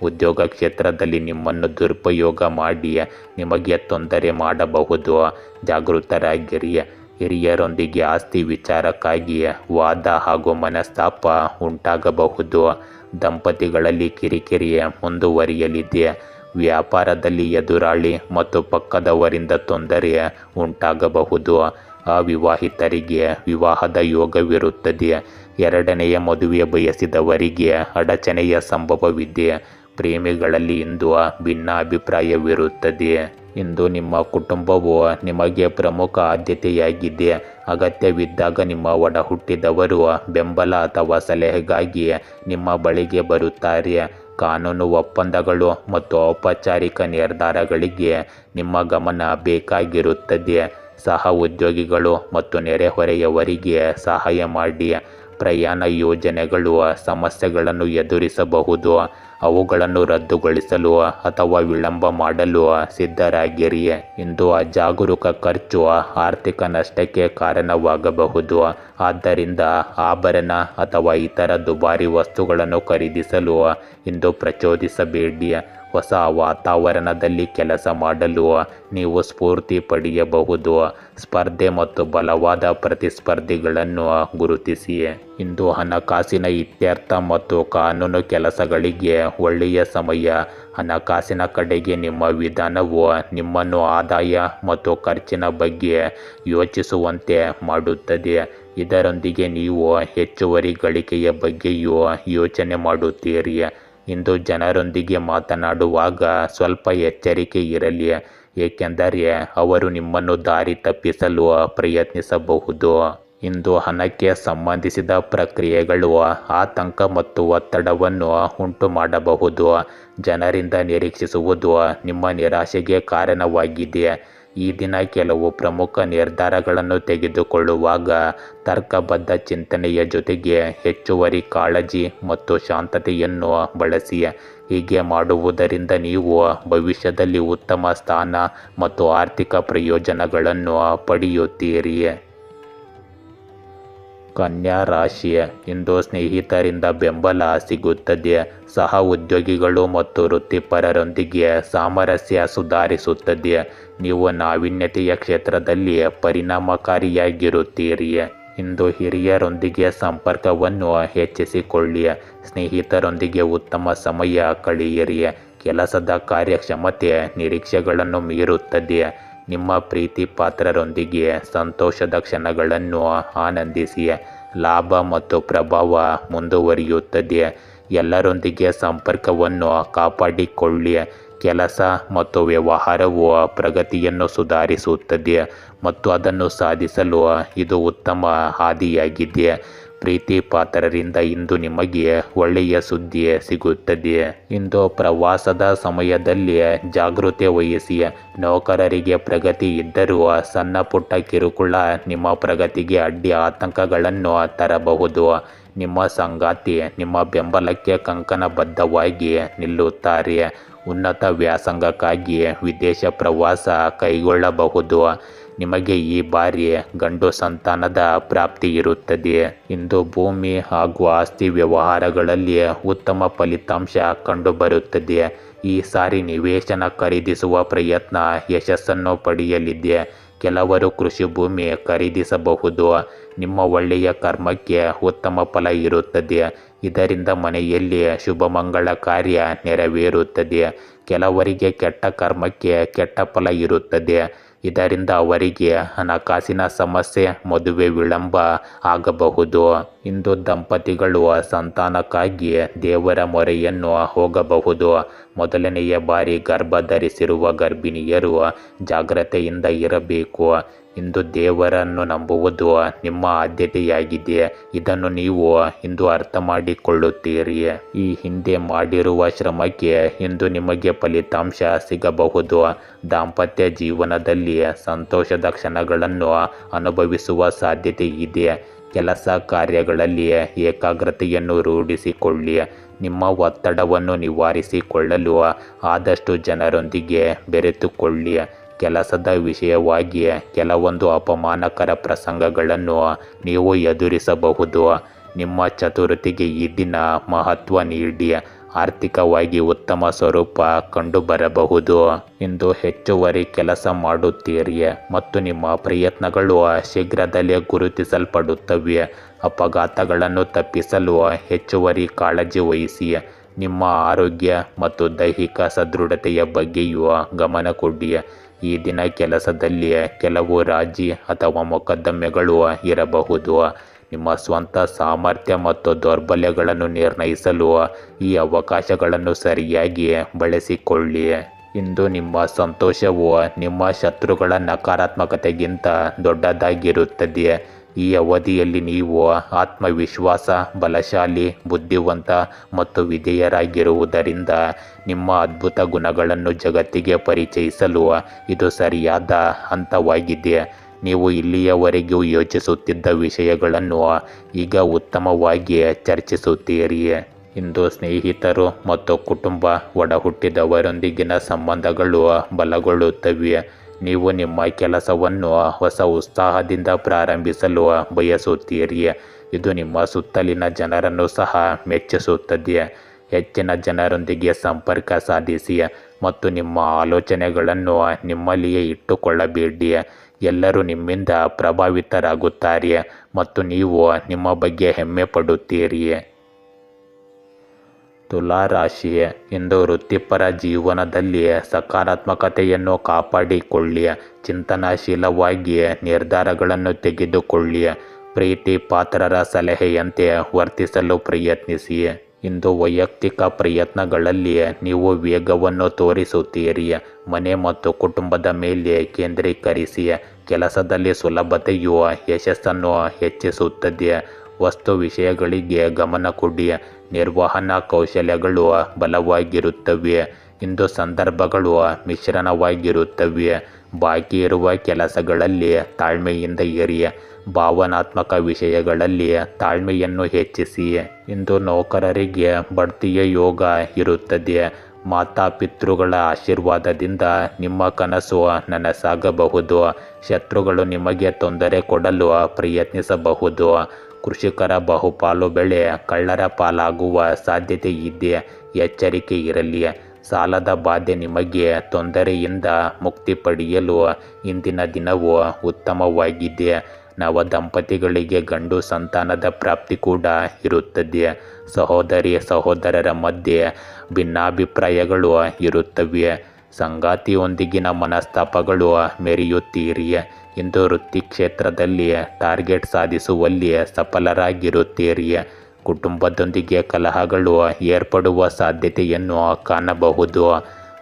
ಉದ್ಯೋಗ ಕ್ಷೇತ್ರದಲ್ಲಿ ನಿಮ್ಮನ್ನು ದುರುಪಯೋಗ ಮಾಡಿ ನಿಮಗೆ ತೊಂದರೆ ಮಾಡಬಹುದು. ಜಾಗೃತರಾಗಿರಿ. ಹಿರಿಯರೊಂದಿಗೆ ಆಸ್ತಿ ವಿಚಾರಕ್ಕಾಗಿ ವಾದ ಹಾಗೂ ಮನಸ್ತಾಪ ಉಂಟಾಗಬಹುದು. ದಂಪತಿಗಳಲ್ಲಿ ಕಿರಿಕಿರಿ ಮುಂದುವರಿಯಲಿದೆ. ವ್ಯಾಪಾರದಲ್ಲಿ ಎದುರಾಳಿ ಮತ್ತು ಪಕ್ಕದವರಿಂದ ತೊಂದರೆ ಉಂಟಾಗಬಹುದು. ಅವಿವಾಹಿತರಿಗೆ ವಿವಾಹದ ಯೋಗವಿರುತ್ತದೆ. ಎರಡನೆಯ ಮದುವೆ ಬಯಸಿದವರಿಗೆ ಅಡಚಣೆಯ ಸಂಭವವಿದೆ. ಪ್ರೇಮಿಗಳಲ್ಲಿ ಇಂದು ಭಿನ್ನಾಭಿಪ್ರಾಯವಿರುತ್ತದೆ. ಇಂದು ನಿಮ್ಮ ಕುಟುಂಬವು ನಿಮಗೆ ಪ್ರಮುಖ ಆದ್ಯತೆಯಾಗಿದೆ. ಅಗತ್ಯವಿದ್ದಾಗ ನಿಮ್ಮ ಒಡಹುಟ್ಟಿದವರು ಬೆಂಬಲ ಅಥವಾ ಸಲಹೆಗಾಗಿ ನಿಮ್ಮ ಬಳಿಗೆ ಬರುತ್ತಾರೆ. ಕಾನೂನು ಒಪ್ಪಂದಗಳು ಮತ್ತು ಔಪಚಾರಿಕ ನಿರ್ಧಾರಗಳಿಗೆ ನಿಮ್ಮ ಗಮನ ಬೇಕಾಗಿರುತ್ತದೆ. ಸಹ ಉದ್ಯೋಗಿಗಳು ಮತ್ತು ನೆರೆಹೊರೆಯವರಿಗೆ ಸಹಾಯ ಮಾಡಿ. ಪ್ರಯಾಣ ಯೋಜನೆಗಳು ಸಮಸ್ಯೆಗಳನ್ನು ಎದುರಿಸಬಹುದು. ಅವುಗಳನ್ನು ರದ್ದುಗೊಳಿಸಲು ಅಥವಾ ವಿಳಂಬ ಮಾಡಲು ಸಿದ್ಧರಾಗಿರಿ. ಇಂದು ಅಜಾಗರೂಕ ಖರ್ಚು ಆರ್ಥಿಕ ನಷ್ಟಕ್ಕೆ ಕಾರಣವಾಗಬಹುದು. ಆದ್ದರಿಂದ ಆಭರಣ ಅಥವಾ ಇತರ ದುಬಾರಿ ವಸ್ತುಗಳನ್ನು ಖರೀದಿಸಲು ಇಂದು ಪ್ರಚೋದಿಸಬೇಡಿ. ಹೊಸ ವಾತಾವರಣದಲ್ಲಿ ಕೆಲಸ ಮಾಡಲು ನೀವು ಸ್ಫೂರ್ತಿ ಪಡೆಯಬಹುದು. ಸ್ಪರ್ಧೆ ಮತ್ತು ಬಲವಾದ ಪ್ರತಿಸ್ಪರ್ಧಿಗಳನ್ನು ಗುರುತಿಸಿ. ಇಂದು ಹಣಕಾಸಿನ ಇತ್ಯರ್ಥ ಮತ್ತು ಕಾನೂನು ಕೆಲಸಗಳಿಗೆ ಒಳ್ಳೆಯ ಸಮಯ. ಹಣಕಾಸಿನ ಕಡೆಗೆ ನಿಮ್ಮ ವಿಧಾನವು ನಿಮ್ಮನ್ನು ಆದಾಯ ಮತ್ತು ಖರ್ಚಿನ ಬಗ್ಗೆ ಯೋಚಿಸುವಂತೆ ಮಾಡುತ್ತದೆ. ಇದರೊಂದಿಗೆ ನೀವು ಹೆಚ್ಚುವರಿ ಗಳಿಕೆಯ ಬಗ್ಗೆಯೂ ಯೋಚನೆ ಮಾಡುತ್ತೀರಿ. ಇಂದು ಜನರೊಂದಿಗೆ ಮಾತನಾಡುವಾಗ ಸ್ವಲ್ಪ ಎಚ್ಚರಿಕೆ ಇರಲಿ, ಏಕೆಂದರೆ ಅವರು ನಿಮ್ಮನ್ನು ದಾರಿ ತಪ್ಪಿಸಲು ಪ್ರಯತ್ನಿಸಬಹುದು. ಇಂದು ಹಣಕ್ಕೆ ಸಂಬಂಧಿಸಿದ ಪ್ರಕ್ರಿಯೆಗಳು ಆತಂಕ ಮತ್ತು ಒತ್ತಡವನ್ನು ಉಂಟು ಮಾಡಬಹುದು. ಜನರಿಂದ ನಿರೀಕ್ಷಿಸುವುದು ನಿಮ್ಮ ನಿರಾಶೆಗೆ ಕಾರಣವಾಗಿದೆ. ಈ ದಿನ ಕೆಲವು ಪ್ರಮುಖ ನಿರ್ಧಾರಗಳನ್ನು ತೆಗೆದುಕೊಳ್ಳುವಾಗ ತರ್ಕಬದ್ಧ ಚಿಂತನೆಯ ಜೊತೆಗೆ ಹೆಚ್ಚುವರಿ ಕಾಳಜಿ ಮತ್ತು ಶಾಂತತೆಯನ್ನು ಬಳಸಿ. ಹೀಗೆ ಮಾಡುವುದರಿಂದ ನೀವು ಭವಿಷ್ಯದಲ್ಲಿ ಉತ್ತಮ ಸ್ಥಾನ ಮತ್ತು ಆರ್ಥಿಕ ಪ್ರಯೋಜನಗಳನ್ನು ಪಡೆಯುತ್ತೀರಿ. ಕನ್ಯಾ ರಾಶಿ, ಇಂದು ಸ್ನೇಹಿತರಿಂದ ಬೆಂಬಲ ಸಿಗುತ್ತದೆ. ಸಹ ಉದ್ಯೋಗಿಗಳು ಮತ್ತು ವೃತ್ತಿಪರರೊಂದಿಗೆ ಸಾಮರಸ್ಯ ಸುಧಾರಿಸುತ್ತದೆ. ನೀವು ನಾವೀನ್ಯತೆಯ ಕ್ಷೇತ್ರದಲ್ಲಿ ಪರಿಣಾಮಕಾರಿಯಾಗಿರುತ್ತೀರಿ. ಇಂದು ಹಿರಿಯರೊಂದಿಗೆ ಸಂಪರ್ಕವನ್ನು ಹೆಚ್ಚಿಸಿಕೊಳ್ಳಿ. ಸ್ನೇಹಿತರೊಂದಿಗೆ ಉತ್ತಮ ಸಮಯ ಕಳೆಯಿರಿ. ಕೆಲಸದ ಕಾರ್ಯಕ್ಷಮತೆ ನಿರೀಕ್ಷೆಗಳನ್ನು ಮೀರುತ್ತದೆ. ನಿಮ್ಮ ಪ್ರೀತಿ ಪಾತ್ರರೊಂದಿಗೆ ಸಂತೋಷದ ಕ್ಷಣಗಳನ್ನು ಆನಂದಿಸಿ. ಲಾಭ ಮತ್ತು ಪ್ರಭಾವ ಮುಂದುವರಿಯುತ್ತದೆ. ಎಲ್ಲರೊಂದಿಗೆ ಸಂಪರ್ಕವನ್ನು ಕಾಪಾಡಿಕೊಳ್ಳಿ. ಕೆಲಸ ಮತ್ತು ವ್ಯವಹಾರವು ಪ್ರಗತಿಯನ್ನು ಸುಧಾರಿಸುತ್ತದೆ ಮತ್ತು ಅದನ್ನು ಸಾಧಿಸಲು ಇದು ಉತ್ತಮ ಹಾದಿಯಾಗಿದೆ. ಪ್ರೀತಿ ಪಾತ್ರರಿಂದ ಇಂದು ನಿಮಗೆ ಒಳ್ಳೆಯ ಸುದ್ದಿ ಸಿಗುತ್ತದೆ. ಇಂದು ಪ್ರವಾಸದ ಸಮಯದಲ್ಲಿ ಜಾಗೃತಿ ವಹಿಸಿ. ನೌಕರರಿಗೆ ಪ್ರಗತಿ ಇದ್ದರೂ ಸಣ್ಣ ಪುಟ್ಟ ಕಿರುಕುಳ ನಿಮ್ಮ ಪ್ರಗತಿಗೆ ಅಡ್ಡಿ ಆತಂಕಗಳನ್ನು ತರಬಹುದು. ನಿಮ್ಮ ಸಂಗಾತಿ ನಿಮ್ಮ ಬೆಂಬಲಕ್ಕೆ ಕಂಕಣಬದ್ಧವಾಗಿ ನಿಲ್ಲುತ್ತಾರೆ. ಉನ್ನತ ವ್ಯಾಸಂಗಕ್ಕಾಗಿ ವಿದೇಶ ಪ್ರವಾಸ ಕೈಗೊಳ್ಳಬಹುದು. ನಿಮಗೆ ಈ ಬಾರಿ ಗಂಡು ಸಂತಾನದ ಪ್ರಾಪ್ತಿ ಇರುತ್ತದೆ. ಇಂದು ಭೂಮಿ ಹಾಗೂ ಆಸ್ತಿ ವ್ಯವಹಾರಗಳಲ್ಲಿ ಉತ್ತಮ ಫಲಿತಾಂಶ ಕಂಡುಬರುತ್ತದೆ. ಈ ಸಾರಿ ನಿವೇಶನ ಖರೀದಿಸುವ ಪ್ರಯತ್ನ ಯಶಸ್ಸನ್ನು ಪಡೆಯಲಿದೆ. ಕೆಲವರು ಕೃಷಿ ಭೂಮಿ ಖರೀದಿಸಬಹುದು. ನಿಮ್ಮ ಒಳ್ಳೆಯ ಕರ್ಮಕ್ಕೆ ಉತ್ತಮ ಫಲ ಇರುತ್ತದೆ. ಇದರಿಂದ ಮನೆಯಲ್ಲಿ ಶುಭಮಂಗಳ ಕಾರ್ಯ ನೆರವೇರುತ್ತದೆ. ಕೆಲವರಿಗೆ ಕೆಟ್ಟ ಕರ್ಮಕ್ಕೆ ಕೆಟ್ಟ ಫಲ ಇರುತ್ತದೆ. ಇದರಿಂದ ಅವರಿಗೆ ಹಣಕಾಸಿನ ಸಮಸ್ಯೆ, ಮದುವೆ ವಿಳಂಬ ಆಗಬಹುದು. ಇಂದು ದಂಪತಿಗಳು ಸಂತಾನಕ್ಕಾಗಿ ದೇವರ ಮೊರೆಯನ್ನು ಹೋಗಬಹುದು. ಮೊದಲನೆಯ ಬಾರಿ ಗರ್ಭ ಧರಿಸಿರುವ ಗರ್ಭಿಣಿಯರು ಜಾಗ್ರತೆಯಿಂದ ಇರಬೇಕು. ಇಂದು ದೇವರನ್ನು ನಂಬುವುದು ನಿಮ್ಮ ಆದ್ಯತೆಯಾಗಿದೆ. ಇದನ್ನು ನೀವು ಇಂದು ಅರ್ಥ ಮಾಡಿಕೊಳ್ಳುತ್ತೀರಿ. ಈ ಹಿಂದೆ ಮಾಡಿರುವ ಶ್ರಮಕ್ಕೆ ಇಂದು ನಿಮಗೆ ಫಲಿತಾಂಶ ಸಿಗಬಹುದು. ದಾಂಪತ್ಯ ಜೀವನದಲ್ಲಿ ಸಂತೋಷದ ಕ್ಷಣಗಳನ್ನು ಅನುಭವಿಸುವ ಸಾಧ್ಯತೆ ಇದೆ. ಕೆಲಸ ಕಾರ್ಯಗಳಲ್ಲಿ ಏಕಾಗ್ರತೆಯನ್ನು ರೂಢಿಸಿಕೊಳ್ಳಿ. ನಿಮ್ಮ ಒತ್ತಡವನ್ನು ನಿವಾರಿಸಿಕೊಳ್ಳಲು ಆದಷ್ಟು ಜನರೊಂದಿಗೆ ಬೆರೆತುಕೊಳ್ಳಿ. ಕೆಲಸದ ವಿಷಯವಾಗಿ ಕೆಲವೊಂದು ಅಪಮಾನಕರ ಪ್ರಸಂಗಗಳನ್ನು ನೀವು ಎದುರಿಸಬಹುದು. ನಿಮ್ಮ ಚತುರತೆಗೆ ಈ ದಿನ ಮಹತ್ವ ನೀಡಿ. ಆರ್ಥಿಕವಾಗಿ ಉತ್ತಮ ಸ್ವರೂಪ ಕಂಡುಬರಬಹುದು. ಇಂದು ಹೆಚ್ಚುವರಿ ಕೆಲಸ ಮಾಡುತ್ತೀರಿ ಮತ್ತು ನಿಮ್ಮ ಪ್ರಯತ್ನಗಳು ಶೀಘ್ರದಲ್ಲೇ ಗುರುತಿಸಲ್ಪಡುತ್ತವೆ. ಅಪಘಾತಗಳನ್ನು ತಪ್ಪಿಸಲು ಹೆಚ್ಚುವರಿ ಕಾಳಜಿ ವಹಿಸಿ. ನಿಮ್ಮ ಆರೋಗ್ಯ ಮತ್ತು ದೈಹಿಕ ಸದೃಢತೆಯ ಬಗ್ಗೆಯೂ ಗಮನ ಕೊಡಿ. ಈ ದಿನ ಕೆಲಸದಲ್ಲಿ ಕೆಲವು ರಾಜಿ ಅಥವಾ ಮೊಕದ್ದಮೆಗಳು ಇರಬಹುದು. ನಿಮ್ಮ ಸ್ವಂತ ಸಾಮರ್ಥ್ಯ ಮತ್ತು ದೌರ್ಬಲ್ಯಗಳನ್ನು ನಿರ್ಣಯಿಸಲು ಈ ಅವಕಾಶಗಳನ್ನು ಸರಿಯಾಗಿ ಬಳಸಿಕೊಳ್ಳಿ. ಇಂದು ನಿಮ್ಮ ಸಂತೋಷವು ನಿಮ್ಮ ಶತ್ರುಗಳ ನಕಾರಾತ್ಮಕತೆಗಿಂತ ದೊಡ್ಡದಾಗಿರುತ್ತದೆ. ಈ ಅವಧಿಯಲ್ಲಿ ನೀವು ಆತ್ಮವಿಶ್ವಾಸ, ಬಲಶಾಲಿ, ಬುದ್ಧಿವಂತ ಮತ್ತು ವಿಧೇಯರಾಗಿರುವುದರಿಂದ ನಿಮ್ಮ ಅದ್ಭುತ ಗುಣಗಳನ್ನು ಜಗತ್ತಿಗೆ ಪರಿಚಯಿಸಲು ಇದು ಸರಿಯಾದ ಹಂತವಾಗಿದೆ. ನೀವು ಇಲ್ಲಿಯವರೆಗೂ ಯೋಚಿಸುತ್ತಿದ್ದ ವಿಷಯಗಳನ್ನು ಈಗ ಉತ್ತಮವಾಗಿ ಚರ್ಚಿಸುತ್ತೀರಿ. ಇಂದು ಸ್ನೇಹಿತರು ಮತ್ತು ಕುಟುಂಬ, ಒಡಹುಟ್ಟಿದವರೊಂದಿಗಿನ ಸಂಬಂಧಗಳು ಬಲಗೊಳ್ಳುತ್ತವೆ. ನೀವು ನಿಮ್ಮ ಕೆಲಸವನ್ನು ಹೊಸ ಉತ್ಸಾಹದಿಂದ ಪ್ರಾರಂಭಿಸಲು ಬಯಸುತ್ತೀರಿ. ಇದು ನಿಮ್ಮ ಸುತ್ತಲಿನ ಜನರನ್ನು ಸಹ ಮೆಚ್ಚಿಸುತ್ತದೆ. ಹೆಚ್ಚಿನ ಜನರೊಂದಿಗೆ ಸಂಪರ್ಕ ಸಾಧಿಸಿ ಮತ್ತು ನಿಮ್ಮ ಆಲೋಚನೆಗಳನ್ನು ನಿಮ್ಮಲ್ಲಿಯೇ ಇಟ್ಟುಕೊಳ್ಳಬೇಡಿ. ಎಲ್ಲರೂ ನಿಮ್ಮಿಂದ ಪ್ರಭಾವಿತರಾಗುತ್ತಾರೆ ಮತ್ತು ನೀವು ನಿಮ್ಮ ಬಗ್ಗೆ ಹೆಮ್ಮೆ ಪಡುತ್ತೀರಿ. ತುಲಾ ರಾಶಿ, ಇಂದು ವೃತ್ತಿಪರ ಜೀವನದಲ್ಲಿ ಸಕಾರಾತ್ಮಕತೆಯನ್ನು ಕಾಪಾಡಿಕೊಳ್ಳಿ. ಚಿಂತನಶೀಲವಾಗಿ ನಿರ್ಧಾರಗಳನ್ನು ತೆಗೆದುಕೊಳ್ಳಿ. ಪ್ರೀತಿ ಪಾತ್ರರ ಸಲಹೆಯಂತೆ ವರ್ತಿಸಲು ಪ್ರಯತ್ನಿಸಿ. ಇಂದು ವೈಯಕ್ತಿಕ ಪ್ರಯತ್ನಗಳಲ್ಲಿ ನೀವು ವೇಗವನ್ನು ತೋರಿಸುತ್ತೀರಿ. ಮನೆ ಮತ್ತು ಕುಟುಂಬದ ಮೇಲೆ ಕೇಂದ್ರೀಕರಿಸಿ. ಕೆಲಸದಲ್ಲಿ ಸುಲಭತೆಯು ಯಶಸ್ಸನ್ನು ಹೆಚ್ಚಿಸುತ್ತದೆ. ವಸ್ತು ವಿಷಯಗಳಿಗೆ ಗಮನ ಕೊಡಿ. ನಿರ್ವಹಣಾ ಕೌಶಲ್ಯಗಳು ಬಲವಾಗಿರುತ್ತವೆ. ಇಂದು ಸಂದರ್ಭಗಳು ಮಿಶ್ರಣವಾಗಿರುತ್ತವೆ. ಬಾಕಿ ಇರುವ ಕೆಲಸಗಳಲ್ಲಿ ತಾಳ್ಮೆಯಿಂದ ಇರಿ. ಭಾವನಾತ್ಮಕ ವಿಷಯಗಳಲ್ಲಿ ತಾಳ್ಮೆಯನ್ನು ಹೆಚ್ಚಿಸಿ. ಇಂದು ನೌಕರರಿಗೆ ಬಡ್ತಿಯ ಯೋಗ ಇರುತ್ತದೆ. ಮಾತಾಪಿತೃಗಳ ಆಶೀರ್ವಾದದಿಂದ ನಿಮ್ಮ ಕನಸು ನನಸಾಗಬಹುದು. ಶತ್ರುಗಳು ನಿಮಗೆ ತೊಂದರೆ ಕೊಡಲು ಪ್ರಯತ್ನಿಸಬಹುದು. ಕೃಷಿಕರ ಬಹುಪಾಲು ಬೆಳೆ ಕಳ್ಳರ ಪಾಲಾಗುವ ಸಾಧ್ಯತೆ ಇದೆ. ಎಚ್ಚರಿಕೆ ಇರಲಿ. ಸಾಲದ ಬಾಧೆ ನಿಮಗೆ ತೊಂದರೆಯಿಂದ ಮುಕ್ತಿ ಪಡೆಯಲು ಇಂದಿನ ದಿನವು ಉತ್ತಮವಾಗಿದೆ. ನವ ದಂಪತಿಗಳಿಗೆ ಗಂಡು ಸಂತಾನದ ಪ್ರಾಪ್ತಿ ಕೂಡ ಇರುತ್ತದೆ. ಸಹೋದರಿ ಸಹೋದರರ ಮಧ್ಯೆ ಭಿನ್ನಾಭಿಪ್ರಾಯಗಳು ಇರುತ್ತವೆ. ಸಂಗಾತಿಯೊಂದಿಗಿನ ಮನಸ್ತಾಪಗಳು ಮೆರೆಯುತ್ತೀರಿ. ಇಂದು ವೃತ್ತಿ ಕ್ಷೇತ್ರದಲ್ಲಿ ಟಾರ್ಗೆಟ್ ಸಾಧಿಸುವಲ್ಲಿ ಸಫಲರಾಗಿರುತ್ತೀರಿ. ಕುಟುಂಬದೊಂದಿಗೆ ಕಲಹಗಳು ಏರ್ಪಡುವ ಸಾಧ್ಯತೆಯನ್ನು ಕಾಣಬಹುದು.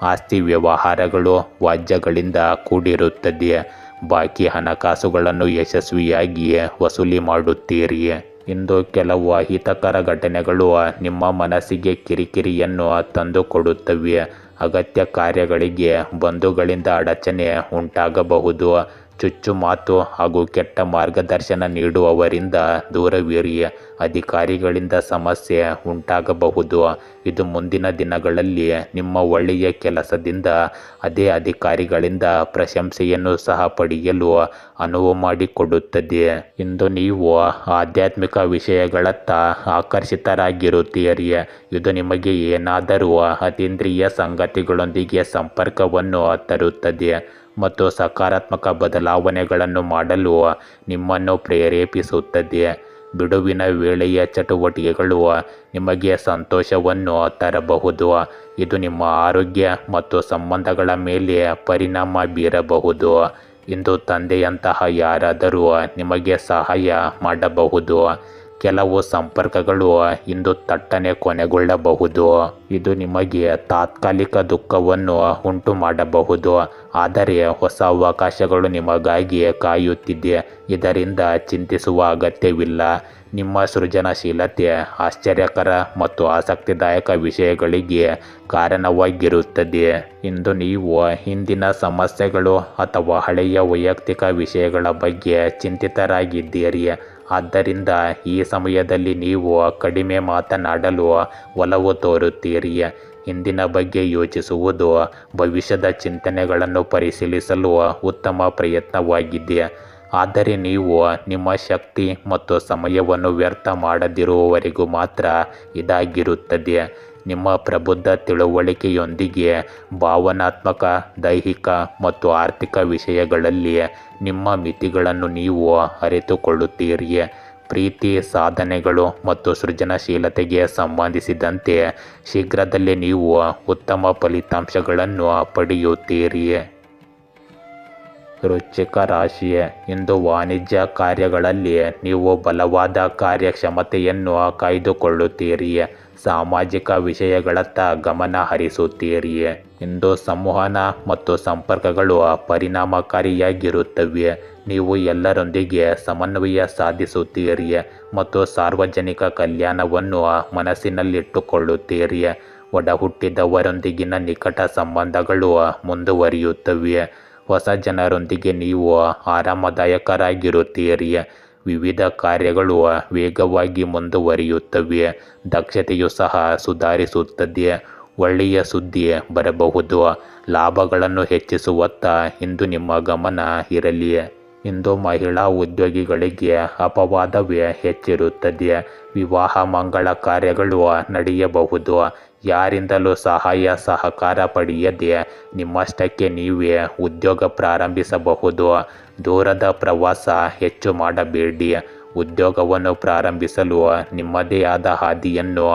ಆಸ್ತಿ ವ್ಯವಹಾರಗಳು ವ್ಯಾಜ್ಯಗಳಿಂದ ಕೂಡಿರುತ್ತದೆ. ಬಾಕಿ ಹಣಕಾಸುಗಳನ್ನು ಯಶಸ್ವಿಯಾಗಿ ವಸೂಲಿ ಮಾಡುತ್ತೀರಿ. ಇಂದು ಕೆಲವು ಅಹಿತಕರ ಘಟನೆಗಳು ನಿಮ್ಮ ಮನಸ್ಸಿಗೆ ಕಿರಿಕಿರಿಯನ್ನು ತಂದುಕೊಡುತ್ತವೆ. ಅಗತ್ಯ ಕಾರ್ಯಗಳಿಗೆ ಬಂಧುಗಳಿಂದ ಅಡಚಣೆ ಉಂಟಾಗಬಹುದು. ಚುಚ್ಚು ಮಾತು ಹಾಗೂ ಕೆಟ್ಟ ಮಾರ್ಗದರ್ಶನ ನೀಡುವವರಿಂದ ದೂರವಿರಿ. ಅಧಿಕಾರಿಗಳಿಂದ ಸಮಸ್ಯೆ ಉಂಟಾಗಬಹುದು. ಇದು ಮುಂದಿನ ದಿನಗಳಲ್ಲಿ ನಿಮ್ಮ ಒಳ್ಳೆಯ ಕೆಲಸದಿಂದ ಅದೇ ಅಧಿಕಾರಿಗಳಿಂದ ಪ್ರಶಂಸೆಯನ್ನು ಸಹ ಪಡೆಯಲು ಅನುವು ಮಾಡಿಕೊಡುತ್ತದೆ. ಇಂದು ನೀವು ಆಧ್ಯಾತ್ಮಿಕ ವಿಷಯಗಳತ್ತ ಆಕರ್ಷಿತರಾಗಿರುತ್ತೀರಿ. ಇದು ನಿಮಗೆ ಏನಾದರೂ ಅತೀಂದ್ರಿಯ ಸಂಗತಿಗಳೊಂದಿಗೆ ಸಂಪರ್ಕವನ್ನು ತರುತ್ತದೆ ಮತ್ತು ಸಕಾರಾತ್ಮಕ ಬದಲಾವಣೆಗಳನ್ನು ಮಾಡಲು ನಿಮ್ಮನ್ನು ಪ್ರೇರೇಪಿಸುತ್ತದೆ. ಬಿಡುವಿನ ವೇಳೆಯ ಚಟುವಟಿಕೆಗಳು ನಿಮಗೆ ಸಂತೋಷವನ್ನು ತರಬಹುದು. ಇದು ನಿಮ್ಮ ಆರೋಗ್ಯ ಮತ್ತು ಸಂಬಂಧಗಳ ಮೇಲೆ ಪರಿಣಾಮ ಬೀರಬಹುದು. ಇಂದು ತಂದೆಯಂತಹ ಯಾರಾದರೂ ನಿಮಗೆ ಸಹಾಯ ಮಾಡಬಹುದು. ಕೆಲವು ಸಂಪರ್ಕಗಳು ಇಂದು ತಟ್ಟನೆ ಕೊನೆಗೊಳ್ಳಬಹುದು. ಇದು ನಿಮಗೆ ತಾತ್ಕಾಲಿಕ ದುಃಖವನ್ನು ಉಂಟು ಮಾಡಬಹುದು, ಆದರೆ ಹೊಸ ಅವಕಾಶಗಳು ನಿಮಗಾಗಿ ಕಾಯುತ್ತಿದೆ. ಇದರಿಂದ ಚಿಂತಿಸುವ ಅಗತ್ಯವಿಲ್ಲ. ನಿಮ್ಮ ಸೃಜನಶೀಲತೆ ಆಶ್ಚರ್ಯಕರ ಮತ್ತು ಆಸಕ್ತಿದಾಯಕ ವಿಷಯಗಳಿಗೆ ಕಾರಣವಾಗಿರುತ್ತದೆ. ಇಂದು ನೀವು ಹಿಂದಿನ ಸಮಸ್ಯೆಗಳು ಅಥವಾ ಹಳೆಯ ವೈಯಕ್ತಿಕ ವಿಷಯಗಳ ಬಗ್ಗೆ ಚಿಂತಿತರಾಗಿದ್ದೀರಿ. ಆದ್ದರಿಂದ ಈ ಸಮಯದಲ್ಲಿ ನೀವು ಕಡಿಮೆ ಮಾತನಾಡಲು ಒಲವು ತೋರುತ್ತೀರಿ. ಹಿಂದಿನ ಬಗ್ಗೆ ಯೋಚಿಸುವುದು ಭವಿಷ್ಯದ ಚಿಂತನೆಗಳನ್ನು ಪರಿಶೀಲಿಸಲು ಉತ್ತಮ ಪ್ರಯತ್ನವಾಗಿದೆ. ಆದರೆ ನೀವು ನಿಮ್ಮ ಶಕ್ತಿ ಮತ್ತು ಸಮಯವನ್ನು ವ್ಯರ್ಥ ಮಾಡದಿರುವವರೆಗೂ ಮಾತ್ರ ಇದಾಗಿರುತ್ತದೆ. ನಿಮ್ಮ ಪ್ರಬುದ್ಧ ತಿಳುವಳಿಕೆಯೊಂದಿಗೆ ಭಾವನಾತ್ಮಕ, ದೈಹಿಕ ಮತ್ತು ಆರ್ಥಿಕ ವಿಷಯಗಳಲ್ಲಿ ನಿಮ್ಮ ಮಿತಿಗಳನ್ನು ನೀವು ಅರಿತುಕೊಳ್ಳುತ್ತೀರಿ. ಪ್ರೀತಿ, ಸಾಧನೆಗಳು ಮತ್ತು ಸೃಜನಶೀಲತೆಗೆ ಸಂಬಂಧಿಸಿದಂತೆ ಶೀಘ್ರದಲ್ಲೇ ನೀವು ಉತ್ತಮ ಫಲಿತಾಂಶಗಳನ್ನು ಪಡೆಯುತ್ತೀರಿ. ವೃಶ್ಚಿಕ ರಾಶಿ, ಇಂದು ವಾಣಿಜ್ಯ ಕಾರ್ಯಗಳಲ್ಲಿ ನೀವು ಬಲವಾದ ಕಾರ್ಯಕ್ಷಮತೆಯನ್ನು ಕಾಯ್ದುಕೊಳ್ಳುತ್ತೀರಿ. ಸಾಮಾಜಿಕ ವಿಷಯಗಳತ್ತ ಗಮನ ಹರಿಸುತ್ತೀರಿ. ಇಂದು ಸಂವಹನ ಮತ್ತು ಸಂಪರ್ಕಗಳು ಪರಿಣಾಮಕಾರಿಯಾಗಿರುತ್ತವೆ. ನೀವು ಎಲ್ಲರೊಂದಿಗೆ ಸಮನ್ವಯ ಸಾಧಿಸುತ್ತೀರಿ ಮತ್ತು ಸಾರ್ವಜನಿಕ ಕಲ್ಯಾಣವನ್ನು ಮನಸ್ಸಿನಲ್ಲಿಟ್ಟುಕೊಳ್ಳುತ್ತೀರಿ. ಒಡಹುಟ್ಟಿದವರೊಂದಿಗಿನ ನಿಕಟ ಸಂಬಂಧಗಳು ಮುಂದುವರಿಯುತ್ತವೆ. ಹೊಸ ಜನರೊಂದಿಗೆ ನೀವು ಆರಾಮದಾಯಕರಾಗಿರುತ್ತೀರಿ. ವಿವಿಧ ಕಾರ್ಯಗಳು ವೇಗವಾಗಿ ಮುಂದುವರಿಯುತ್ತವೆ. ದಕ್ಷತೆಯು ಸಹ ಸುಧಾರಿಸುತ್ತದೆ. ಒಳ್ಳೆಯ ಸುದ್ದಿ ಬರಬಹುದು. ಲಾಭಗಳನ್ನು ಹೆಚ್ಚಿಸುವತ್ತ ಇಂದು ನಿಮ್ಮ ಗಮನ ಇರಲಿ. ಇಂದು ಮಹಿಳಾ ಉದ್ಯೋಗಿಗಳಿಗೆ ಅಪವಾದವೇ ಹೆಚ್ಚಿರುತ್ತದೆ. ವಿವಾಹ ಮಂಗಳ ಕಾರ್ಯಗಳು ನಡೆಯಬಹುದು. ಯಾರಿಂದಲೂ ಸಹಾಯ ಸಹಕಾರ ಪಡೆಯದೆ ನಿಮ್ಮಷ್ಟಕ್ಕೆ ನೀವೇ ಉದ್ಯೋಗ ಪ್ರಾರಂಭಿಸಬಹುದು. ದೂರದ ಪ್ರವಾಸ ಹೆಚ್ಚು ಮಾಡಬೇಡಿ. ಉದ್ಯೋಗವನ್ನು ಪ್ರಾರಂಭಿಸಲು ನಿಮ್ಮದೇ ಆದ ಹಾದಿಯನ್ನು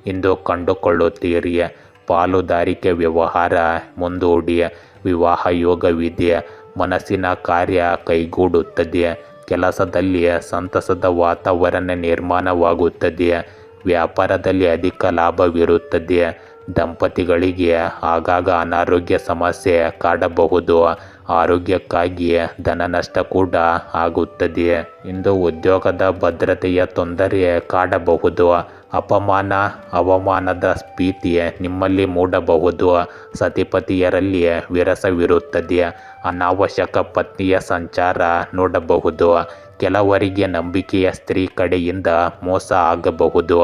ಇಂದು ಕಂಡುಕೊಳ್ಳುತ್ತೀರಿ. ಪಾಲುದಾರಿಕೆ ವ್ಯವಹಾರ ಮುಂದೂಡಿ. ವಿವಾಹ ಯೋಗವಿದೆ. ಮನಸ್ಸಿನ ಕಾರ್ಯ ಕೈಗೂಡುತ್ತದೆ. ಕೆಲಸದಲ್ಲಿ ಸಂತಸದ ವಾತಾವರಣ ನಿರ್ಮಾಣವಾಗುತ್ತದೆ. ವ್ಯಾಪಾರದಲ್ಲಿ ಅಧಿಕ ಲಾಭವಿರುತ್ತದೆ. ದಂಪತಿಗಳಿಗೆ ಆಗಾಗ ಅನಾರೋಗ್ಯ ಸಮಸ್ಯೆ ಕಾಡಬಹುದು. ಆರೋಗ್ಯಕ್ಕಾಗಿ ಧನ ನಷ್ಟ ಕೂಡ ಆಗುತ್ತದೆ. ಇಂದು ಉದ್ಯೋಗದ ಭದ್ರತೆಯ ತೊಂದರೆ ಕಾಡಬಹುದು. ಅಪಮಾನ, ಅವಮಾನದ ಭೀತಿ ನಿಮ್ಮಲ್ಲಿ ಮೂಡಬಹುದು. ಸತಿಪತಿಯರಲ್ಲಿ ವಿರಸವಿರುತ್ತದೆ. ಅನಾವಶ್ಯಕ ಪತ್ನಿಯ ಸಂಚಾರ ನೋಡಬಹುದು. ಕೆಲವರಿಗೆ ನಂಬಿಕೆಯ ಸ್ತ್ರೀ ಕಡೆಯಿಂದ ಮೋಸ ಆಗಬಹುದು.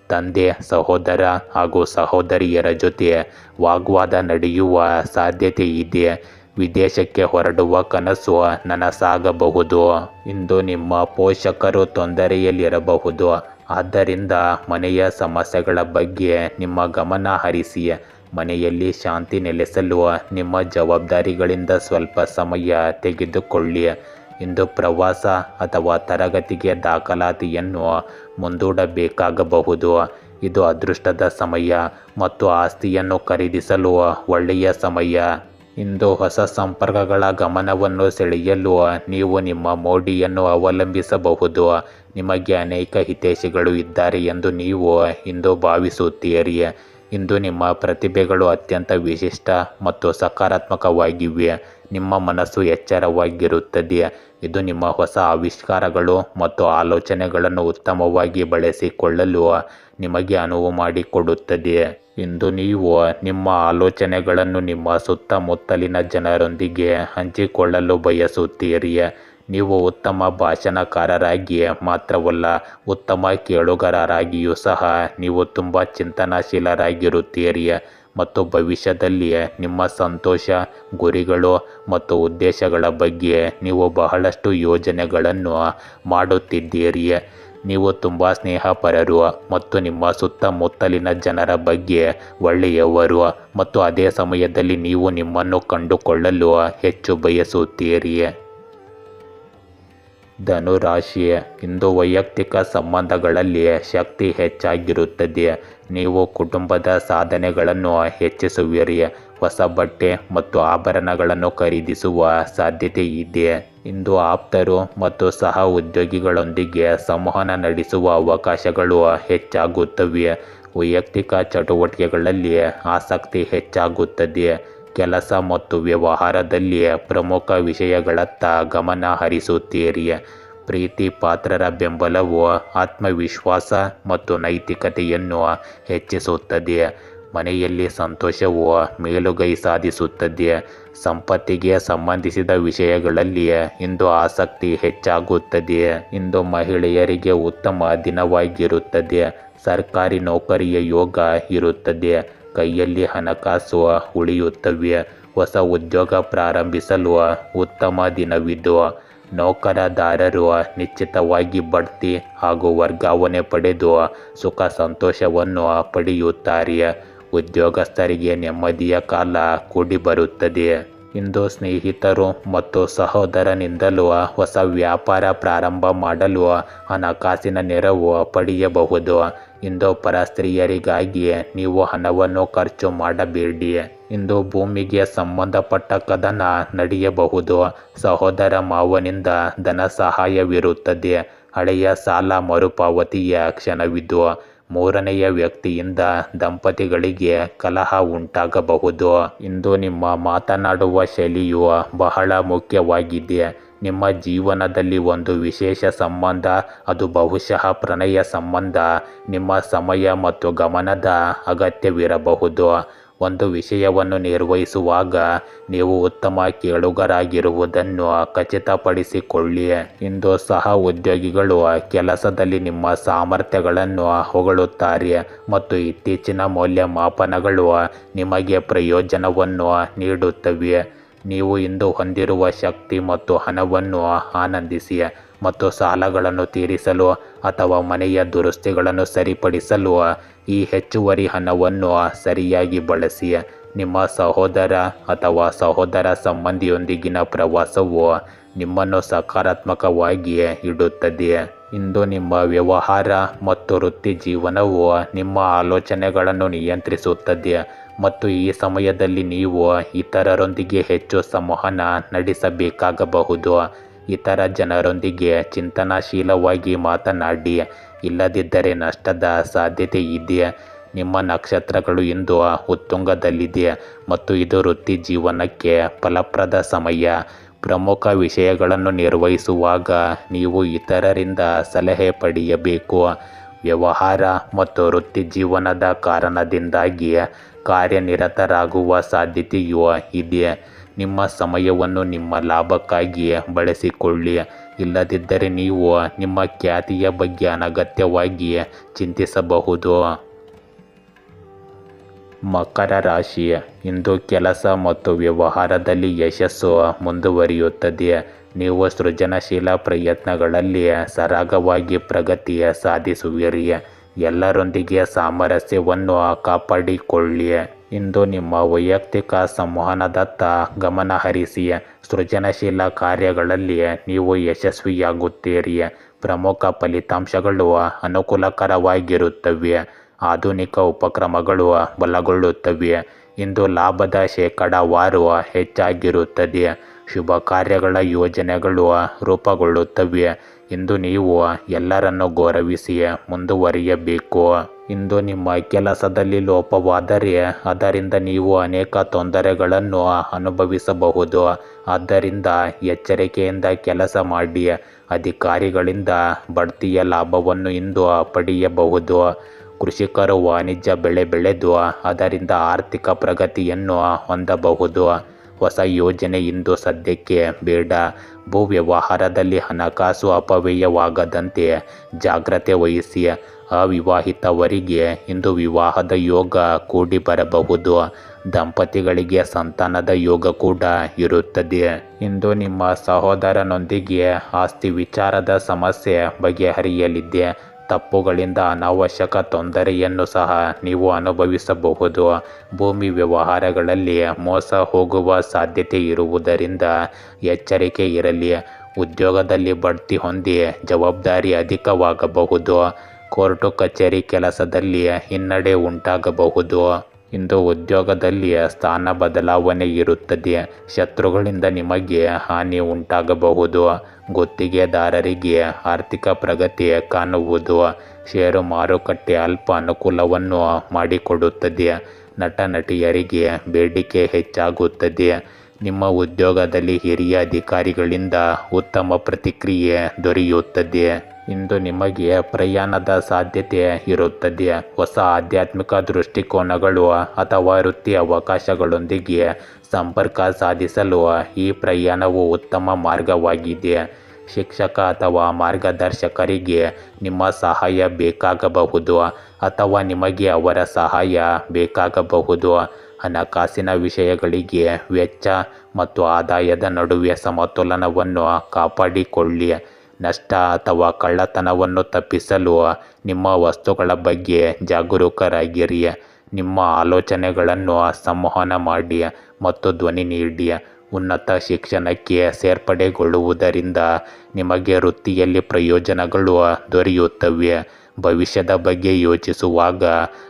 ತಂದೆ, ಸಹೋದರ ಹಾಗೂ ಸಹೋದರಿಯರ ಜೊತೆ ವಾಗ್ವಾದ ನಡೆಯುವ ಸಾಧ್ಯತೆ ಇದೆ. ವಿದೇಶಕ್ಕೆ ಹೊರಡುವ ಕನಸು ನನಸಾಗಬಹುದು. ಇಂದು ನಿಮ್ಮ ಪೋಷಕರು ತೊಂದರೆಯಲ್ಲಿರಬಹುದು. ಆದ್ದರಿಂದ ಮನೆಯ ಸಮಸ್ಯೆಗಳ ಬಗ್ಗೆ ನಿಮ್ಮ ಗಮನ ಹರಿಸಿ. ಮನೆಯಲ್ಲಿ ಶಾಂತಿ ನೆಲೆಸಲು ನಿಮ್ಮ ಜವಾಬ್ದಾರಿಗಳಿಂದ ಸ್ವಲ್ಪ ಸಮಯ ತೆಗೆದುಕೊಳ್ಳಿ. ಇಂದು ಪ್ರವಾಸ ಅಥವಾ ತರಗತಿಗೆ ದಾಖಲಾತಿಯನ್ನು ಮುಂದೂಡಬೇಕಾಗಬಹುದು. ಇದು ಅದೃಷ್ಟದ ಸಮಯ ಮತ್ತು ಆಸ್ತಿಯನ್ನು ಖರೀದಿಸಲು ಒಳ್ಳೆಯ ಸಮಯ. ಇಂದು ಹೊಸ ಸಂಪರ್ಕಗಳ ಗಮನವನ್ನು ಸೆಳೆಯಲು ನೀವು ನಿಮ್ಮ ಮೋಡಿಯನ್ನು ಅವಲಂಬಿಸಬಹುದು. ನಿಮಗೆ ಅನೇಕ ಹಿತೈಷಿಗಳು ಇದ್ದಾರೆ ಎಂದು ನೀವು ಇಂದು ಭಾವಿಸುತ್ತೀರಿ. ಇಂದು ನಿಮ್ಮ ಪ್ರತಿಭೆಗಳು ಅತ್ಯಂತ ವಿಶಿಷ್ಟ ಮತ್ತು ಸಕಾರಾತ್ಮಕವಾಗಿವೆ. ನಿಮ್ಮ ಮನಸ್ಸು ಎಚ್ಚರವಾಗಿರುತ್ತದೆ. ಇದು ನಿಮ್ಮ ಹೊಸ ಆವಿಷ್ಕಾರಗಳು ಮತ್ತು ಆಲೋಚನೆಗಳನ್ನು ಉತ್ತಮವಾಗಿ ಬಳಸಿಕೊಳ್ಳಲು ನಿಮಗೆ ಅನುವು ಮಾಡಿಕೊಡುತ್ತದೆ. ಇಂದು ನೀವು ನಿಮ್ಮ ಆಲೋಚನೆಗಳನ್ನು ನಿಮ್ಮ ಸುತ್ತಮುತ್ತಲಿನ ಜನರೊಂದಿಗೆ ಹಂಚಿಕೊಳ್ಳಲು ಬಯಸುತ್ತೀರಿ. ನೀವು ಉತ್ತಮ ಭಾಷಣಕಾರರಾಗಿ ಮಾತ್ರವಲ್ಲ, ಉತ್ತಮ ಕೇಳುಗರಾಗಿಯೂ ಸಹ ನೀವು ತುಂಬ ಚಿಂತನಶೀಲರಾಗಿರುತ್ತೀರಿ ಮತ್ತು ಭವಿಷ್ಯದಲ್ಲಿ ನಿಮ್ಮ ಸಂತೋಷ, ಗುರಿಗಳು ಮತ್ತು ಉದ್ದೇಶಗಳ ಬಗ್ಗೆ ನೀವು ಬಹಳಷ್ಟು ಯೋಜನೆಗಳನ್ನು ಮಾಡುತ್ತಿದ್ದೀರಿ. ನೀವು ತುಂಬ ಸ್ನೇಹಪರರು ಮತ್ತು ನಿಮ್ಮ ಸುತ್ತಮುತ್ತಲಿನ ಜನರ ಬಗ್ಗೆ ಒಳ್ಳೆಯವರು ಮತ್ತು ಅದೇ ಸಮಯದಲ್ಲಿ ನೀವು ನಿಮ್ಮನ್ನು ಕಂಡುಕೊಳ್ಳಲು ಹೆಚ್ಚು ಬಯಸುತ್ತೀರಿ. ಧನುರಾಶಿ, ಇಂದು ವೈಯಕ್ತಿಕ ಸಂಬಂಧಗಳಲ್ಲಿ ಶಕ್ತಿ ಹೆಚ್ಚಾಗಿರುತ್ತದೆ. ನೀವು ಕುಟುಂಬದ ಸಾಧನೆಗಳನ್ನು ಹೆಚ್ಚಿಸುವಿರಿ. ಹೊಸ ಬಟ್ಟೆ ಮತ್ತು ಆಭರಣಗಳನ್ನು ಖರೀದಿಸುವ ಸಾಧ್ಯತೆ ಇದೆ. ಇಂದು ಆಪ್ತರು ಮತ್ತು ಸಹ ಉದ್ಯೋಗಿಗಳೊಂದಿಗೆ ಸಂವಹನ ನಡೆಸುವ ಅವಕಾಶಗಳು ಹೆಚ್ಚಾಗುತ್ತವೆ. ವೈಯಕ್ತಿಕ ಚಟುವಟಿಕೆಗಳಲ್ಲಿ ಆಸಕ್ತಿ ಹೆಚ್ಚಾಗುತ್ತದೆ. ಕೆಲಸ ಮತ್ತು ವ್ಯವಹಾರದಲ್ಲಿ ಪ್ರಮುಖ ವಿಷಯಗಳತ್ತ ಗಮನ ಹರಿಸುತ್ತೀರಿ. ಪ್ರೀತಿ ಪಾತ್ರರ ಬೆಂಬಲವು ಆತ್ಮವಿಶ್ವಾಸ ಮತ್ತು ನೈತಿಕತೆಯನ್ನು ಹೆಚ್ಚಿಸುತ್ತದೆ. ಮನೆಯಲ್ಲಿ ಸಂತೋಷವು ಮೇಲುಗೈ ಸಾಧಿಸುತ್ತದೆ. ಸಂಪತ್ತಿಗೆ ಸಂಬಂಧಿಸಿದ ವಿಷಯಗಳಲ್ಲಿ ಇಂದು ಆಸಕ್ತಿ ಹೆಚ್ಚಾಗುತ್ತದೆ. ಇಂದು ಮಹಿಳೆಯರಿಗೆ ಉತ್ತಮ ದಿನವಾಗಿರುತ್ತದೆ. ಸರ್ಕಾರಿ ನೌಕರಿಯ ಯೋಗ ಇರುತ್ತದೆ. ಕೈಯಲ್ಲಿ ಹಣಕಾಸು ಉಳಿಯುತ್ತವೆ. ಹೊಸ ಉದ್ಯೋಗ ಪ್ರಾರಂಭಿಸಲು ಉತ್ತಮ ದಿನವಿದು. ನೌಕರದಾರರು ನಿಶ್ಚಿತವಾಗಿ ಬಡ್ತಿ ಹಾಗೂ ವರ್ಗಾವಣೆ ಪಡೆದು ಸುಖ ಸಂತೋಷವನ್ನು ಪಡೆಯುತ್ತಾರೆ. ಉದ್ಯೋಗಸ್ಥರಿಗೆ ನೆಮ್ಮದಿಯ ಕಾಲ ಕೂಡಿ ಬರುತ್ತದೆ. ಇಂದು ಸ್ನೇಹಿತರು ಮತ್ತು ಸಹೋದರನಿಂದಲೂ ಹೊಸ ವ್ಯಾಪಾರ ಪ್ರಾರಂಭ ಮಾಡಲು ಹಣಕಾಸಿನ ನೆರವು ಪಡೆಯಬಹುದು. ಇಂದು ಪರಸ್ತ್ರೀಯರಿಗಾಗಿ ನೀವು ಹಣವನ್ನು ಖರ್ಚು ಮಾಡಬೇಡಿ. ಇಂದು ಭೂಮಿಗೆ ಸಂಬಂಧಪಟ್ಟ ಕದನ ನಡೆಯಬಹುದು. ಸಹೋದರ ಮಾವನಿಂದ ಧನ ಸಹಾಯವಿರುತ್ತದೆ. ಹಳೆಯ ಸಾಲ ಮರುಪಾವತಿಯ ಕ್ಷಣವಿದು. ಮೂರನೆಯ ವ್ಯಕ್ತಿಯಿಂದ ದಂಪತಿಗಳಿಗೆ ಕಲಹ ಉಂಟಾಗಬಹುದು. ಇಂದು ನಿಮ್ಮ ಮಾತನಾಡುವ ಶೈಲಿಯು ಬಹಳ ಮುಖ್ಯವಾಗಿದೆ. ನಿಮ್ಮ ಜೀವನದಲ್ಲಿ ಒಂದು ವಿಶೇಷ ಸಂಬಂಧ, ಅದು ಬಹುಶಃ ಪ್ರಣಯ ಸಂಬಂಧ, ನಿಮ್ಮ ಸಮಯ ಮತ್ತು ಗಮನದ ಅಗತ್ಯವಿರಬಹುದು. ಒಂದು ವಿಷಯವನ್ನು ನಿರ್ವಹಿಸುವಾಗ ನೀವು ಉತ್ತಮ ಕೇಳುಗರಾಗಿರುವುದನ್ನು ಖಚಿತಪಡಿಸಿಕೊಳ್ಳಿ. ಇಂದು ಸಹ ಉದ್ಯೋಗಿಗಳು ಕೆಲಸದಲ್ಲಿ ನಿಮ್ಮ ಸಾಮರ್ಥ್ಯಗಳನ್ನು ಹೊಗಳುತ್ತಾರೆ ಮತ್ತು ಇತ್ತೀಚಿನ ಮೌಲ್ಯಮಾಪನಗಳು ನಿಮಗೆ ಪ್ರಯೋಜನವನ್ನು ನೀಡುತ್ತವೆ. ನೀವು ಇಂದು ಹೊಂದಿರುವ ಶಕ್ತಿ ಮತ್ತು ಹಣವನ್ನು ಆನಂದಿಸಿ ಮತ್ತು ಸಾಲಗಳನ್ನು ತೀರಿಸಲು ಅಥವಾ ಮನೆಯ ದುರಸ್ತಿಗಳನ್ನು ಸರಿಪಡಿಸಲು ಈ ಹೆಚ್ಚುವರಿ ಹಣವನ್ನು ಸರಿಯಾಗಿ ಬಳಸಿ. ನಿಮ್ಮ ಸಹೋದರ ಅಥವಾ ಸಹೋದರ ಸಂಬಂಧಿಯೊಂದಿಗಿನ ಪ್ರವಾಸವು ನಿಮ್ಮನ್ನು ಸಕಾರಾತ್ಮಕವಾಗಿ ಇಡುತ್ತದೆ. ಇಂದು ನಿಮ್ಮ ವ್ಯವಹಾರ ಮತ್ತು ವೃತ್ತಿ ಜೀವನವು ನಿಮ್ಮ ಆಲೋಚನೆಗಳನ್ನು ನಿಯಂತ್ರಿಸುತ್ತದೆ ಮತ್ತು ಈ ಸಮಯದಲ್ಲಿ ನೀವು ಇತರರೊಂದಿಗೆ ಹೆಚ್ಚು ಸಂವಹನ ನಡೆಸಬೇಕಾಗಬಹುದು. ಇತರ ಜನರೊಂದಿಗೆ ಚಿಂತನಶೀಲವಾಗಿ ಮಾತನಾಡಿ, ಇಲ್ಲದಿದ್ದರೆ ನಷ್ಟದ ಸಾಧ್ಯತೆ ಇದೆ. ನಿಮ್ಮ ನಕ್ಷತ್ರಗಳು ಇಂದು ಉತ್ತುಂಗದಲ್ಲಿದೆ ಮತ್ತು ಇದು ವೃತ್ತಿ ಜೀವನಕ್ಕೆ ಫಲಪ್ರದ ಸಮಯ. ಪ್ರಮುಖ ವಿಷಯಗಳನ್ನು ನಿರ್ವಹಿಸುವಾಗ ನೀವು ಇತರರಿಂದ ಸಲಹೆ ಪಡೆಯಬೇಕು. ವ್ಯವಹಾರ ಮತ್ತು ವೃತ್ತಿ ಜೀವನದ ಕಾರಣದಿಂದಾಗಿ ಕಾರ್ಯನಿರತರಾಗುವ ಸಾಧ್ಯತೆಯೂ ಇದೆ. ನಿಮ್ಮ ಸಮಯವನ್ನು ನಿಮ್ಮ ಲಾಭಕ್ಕಾಗಿ ಬಳಸಿಕೊಳ್ಳಿ. ಇಲ್ಲದಿದ್ದರೆ ನೀವು ನಿಮ್ಮ ಖ್ಯಾತಿಯ ಬಗ್ಗೆ ಅನಗತ್ಯವಾಗಿ ಚಿಂತಿಸಬಹುದು. ಮಕರ ರಾಶಿ, ಇಂದು ಕೆಲಸ ಮತ್ತು ವ್ಯವಹಾರದಲ್ಲಿ ಯಶಸ್ಸು ಮುಂದುವರಿಯುತ್ತದೆ. ನೀವು ಸೃಜನಶೀಲ ಪ್ರಯತ್ನಗಳಲ್ಲಿ ಸರಾಗವಾಗಿ ಪ್ರಗತಿ ಸಾಧಿಸುವಿರಿ. ಎಲ್ಲರೊಂದಿಗೆ ಸಾಮರಸ್ಯವನ್ನು ಕಾಪಾಡಿಕೊಳ್ಳಿ. ಇಂದು ನಿಮ್ಮ ವೈಯಕ್ತಿಕ ಸಂವಹನದತ್ತ ಗಮನ ಹರಿಸಿ. ಸೃಜನಶೀಲ ಕಾರ್ಯಗಳಲ್ಲಿ ನೀವು ಯಶಸ್ವಿಯಾಗುತ್ತೀರಿ. ಪ್ರಮುಖ ಫಲಿತಾಂಶಗಳು ಅನುಕೂಲಕರವಾಗಿರುತ್ತವೆ. ಆಧುನಿಕ ಉಪಕ್ರಮಗಳು ಬಲಗೊಳ್ಳುತ್ತವೆ. ಇಂದು ಲಾಭದ ಶೇಕಡಾವಾರು ಹೆಚ್ಚಾಗಿರುತ್ತದೆ. ಶುಭ ಕಾರ್ಯಗಳ ಯೋಜನೆಗಳು ರೂಪುಗೊಳ್ಳುತ್ತವೆ. ಇಂದು ನೀವು ಎಲ್ಲರನ್ನು ಗೌರವಿಸಿ ಮುಂದುವರಿಯಬೇಕು. ಇಂದು ನಿಮ್ಮ ಕೆಲಸದಲ್ಲಿ ಲೋಪವಾದರೆ ಅದರಿಂದ ನೀವು ಅನೇಕ ತೊಂದರೆಗಳನ್ನು ಅನುಭವಿಸಬಹುದು. ಆದ್ದರಿಂದ ಎಚ್ಚರಿಕೆಯಿಂದ ಕೆಲಸ ಮಾಡಿ. ಅಧಿಕಾರಿಗಳಿಂದ ಬಡ್ತಿಯ ಲಾಭವನ್ನು ಇಂದು ಪಡೆಯಬಹುದು. ಕೃಷಿಕರು ವಾಣಿಜ್ಯ ಬೆಳೆ ಬೆಳೆದು ಅದರಿಂದ ಆರ್ಥಿಕ ಪ್ರಗತಿಯನ್ನು ಹೊಂದಬಹುದು. ಹೊಸ ಯೋಜನೆ ಇಂದು ಸದ್ಯಕ್ಕೆ ಬೇಡ. ಭೂ ವ್ಯವಹಾರದಲ್ಲಿ ಹಣಕಾಸು ಅಪವ್ಯಯವಾಗದಂತೆ ಜಾಗ್ರತೆ ವಹಿಸಿ. ಅವಿವಾಹಿತವರಿಗೆ ಇಂದು ವಿವಾಹದ ಯೋಗ ಕೂಡಿ ಬರಬಹುದು. ದಂಪತಿಗಳಿಗೆ ಸಂತಾನದ ಯೋಗ ಕೂಡ ಇರುತ್ತದೆ. ಇಂದು ನಿಮ್ಮ ಸಹೋದರನೊಂದಿಗೆ ಆಸ್ತಿ ವಿಚಾರದ ಸಮಸ್ಯೆ ಬಗೆಹರಿಯಲಿದೆ. ತಪ್ಪುಗಳಿಂದ ಅನಾವಶ್ಯಕ ತೊಂದರೆಯನ್ನು ಸಹ ನೀವು ಅನುಭವಿಸಬಹುದು. ಭೂಮಿ ವ್ಯವಹಾರಗಳಲ್ಲಿ ಮೋಸ ಹೋಗುವ ಸಾಧ್ಯತೆ ಇರುವುದರಿಂದ ಎಚ್ಚರಿಕೆ ಇರಲಿ. ಉದ್ಯೋಗದಲ್ಲಿ ಬಡ್ತಿ ಹೊಂದಿ ಜವಾಬ್ದಾರಿ ಅಧಿಕವಾಗಬಹುದು. ಕೋರ್ಟು ಕಚೇರಿ ಕೆಲಸದಲ್ಲಿ ಹಿನ್ನಡೆ ಉಂಟಾಗಬಹುದು. ಇಂದು ಉದ್ಯೋಗದಲ್ಲಿ ಸ್ಥಾನ ಬದಲಾವಣೆ ಇರುತ್ತದೆ. ಶತ್ರುಗಳಿಂದ ನಿಮಗೆ ಹಾನಿ ಉಂಟಾಗಬಹುದು. ಗುತ್ತಿಗೆದಾರರಿಗೆ ಆರ್ಥಿಕ ಪ್ರಗತಿ ಕಾಣುವುದು. ಷೇರು ಮಾರುಕಟ್ಟೆ ಅಲ್ಪ ಅನುಕೂಲವನ್ನು ಮಾಡಿಕೊಡುತ್ತದೆ. ನಟ ನಟಿಯರಿಗೆ ಬೇಡಿಕೆ ಹೆಚ್ಚಾಗುತ್ತದೆ. ನಿಮ್ಮ ಉದ್ಯೋಗದಲ್ಲಿ ಹಿರಿಯ ಅಧಿಕಾರಿಗಳಿಂದ ಉತ್ತಮ ಪ್ರತಿಕ್ರಿಯೆ ದೊರೆಯುತ್ತದೆ. ಇಂದು ನಿಮಗೆ ಪ್ರಯಾಣದ ಸಾಧ್ಯತೆ ಇರುತ್ತದೆ. ಹೊಸ ಆಧ್ಯಾತ್ಮಿಕ ದೃಷ್ಟಿಕೋನಗಳು ಅಥವಾ ವೃತ್ತಿ ಅವಕಾಶಗಳೊಂದಿಗೆ ಸಂಪರ್ಕ ಸಾಧಿಸಲು ಈ ಪ್ರಯಾಣವು ಉತ್ತಮ ಮಾರ್ಗವಾಗಿದೆ. ಶಿಕ್ಷಕ ಅಥವಾ ಮಾರ್ಗದರ್ಶಕರಿಗೆ ನಿಮ್ಮ ಸಹಾಯ ಬೇಕಾಗಬಹುದು ಅಥವಾ ನಿಮಗೆ ಅವರ ಸಹಾಯ ಬೇಕಾಗಬಹುದು. ಹಣಕಾಸಿನ ವಿಷಯಗಳಿಗೆ ವೆಚ್ಚ ಮತ್ತು ಆದಾಯದ ನಡುವೆ ಸಮತೋಲನವನ್ನು ಕಾಪಾಡಿಕೊಳ್ಳಿ. ನಷ್ಟ ಅಥವಾ ಕಳ್ಳತನವನ್ನು ತಪ್ಪಿಸಲು ನಿಮ್ಮ ವಸ್ತುಗಳ ಬಗ್ಗೆ ಜಾಗರೂಕರಾಗಿರಿ. ನಿಮ್ಮ ಆಲೋಚನೆಗಳನ್ನು ಸಂವಹನ ಮಾಡಿ ಮತ್ತು ಧ್ವನಿ ನೀಡಿ. ಉನ್ನತ ಶಿಕ್ಷಣಕ್ಕೆ ಸೇರ್ಪಡೆಗೊಳ್ಳುವುದರಿಂದ ನಿಮಗೆ ವೃತ್ತಿಯಲ್ಲಿ ಪ್ರಯೋಜನಗಳು ದೊರೆಯುತ್ತವೆ. ಭವಿಷ್ಯದ ಬಗ್ಗೆ ಯೋಚಿಸುವಾಗ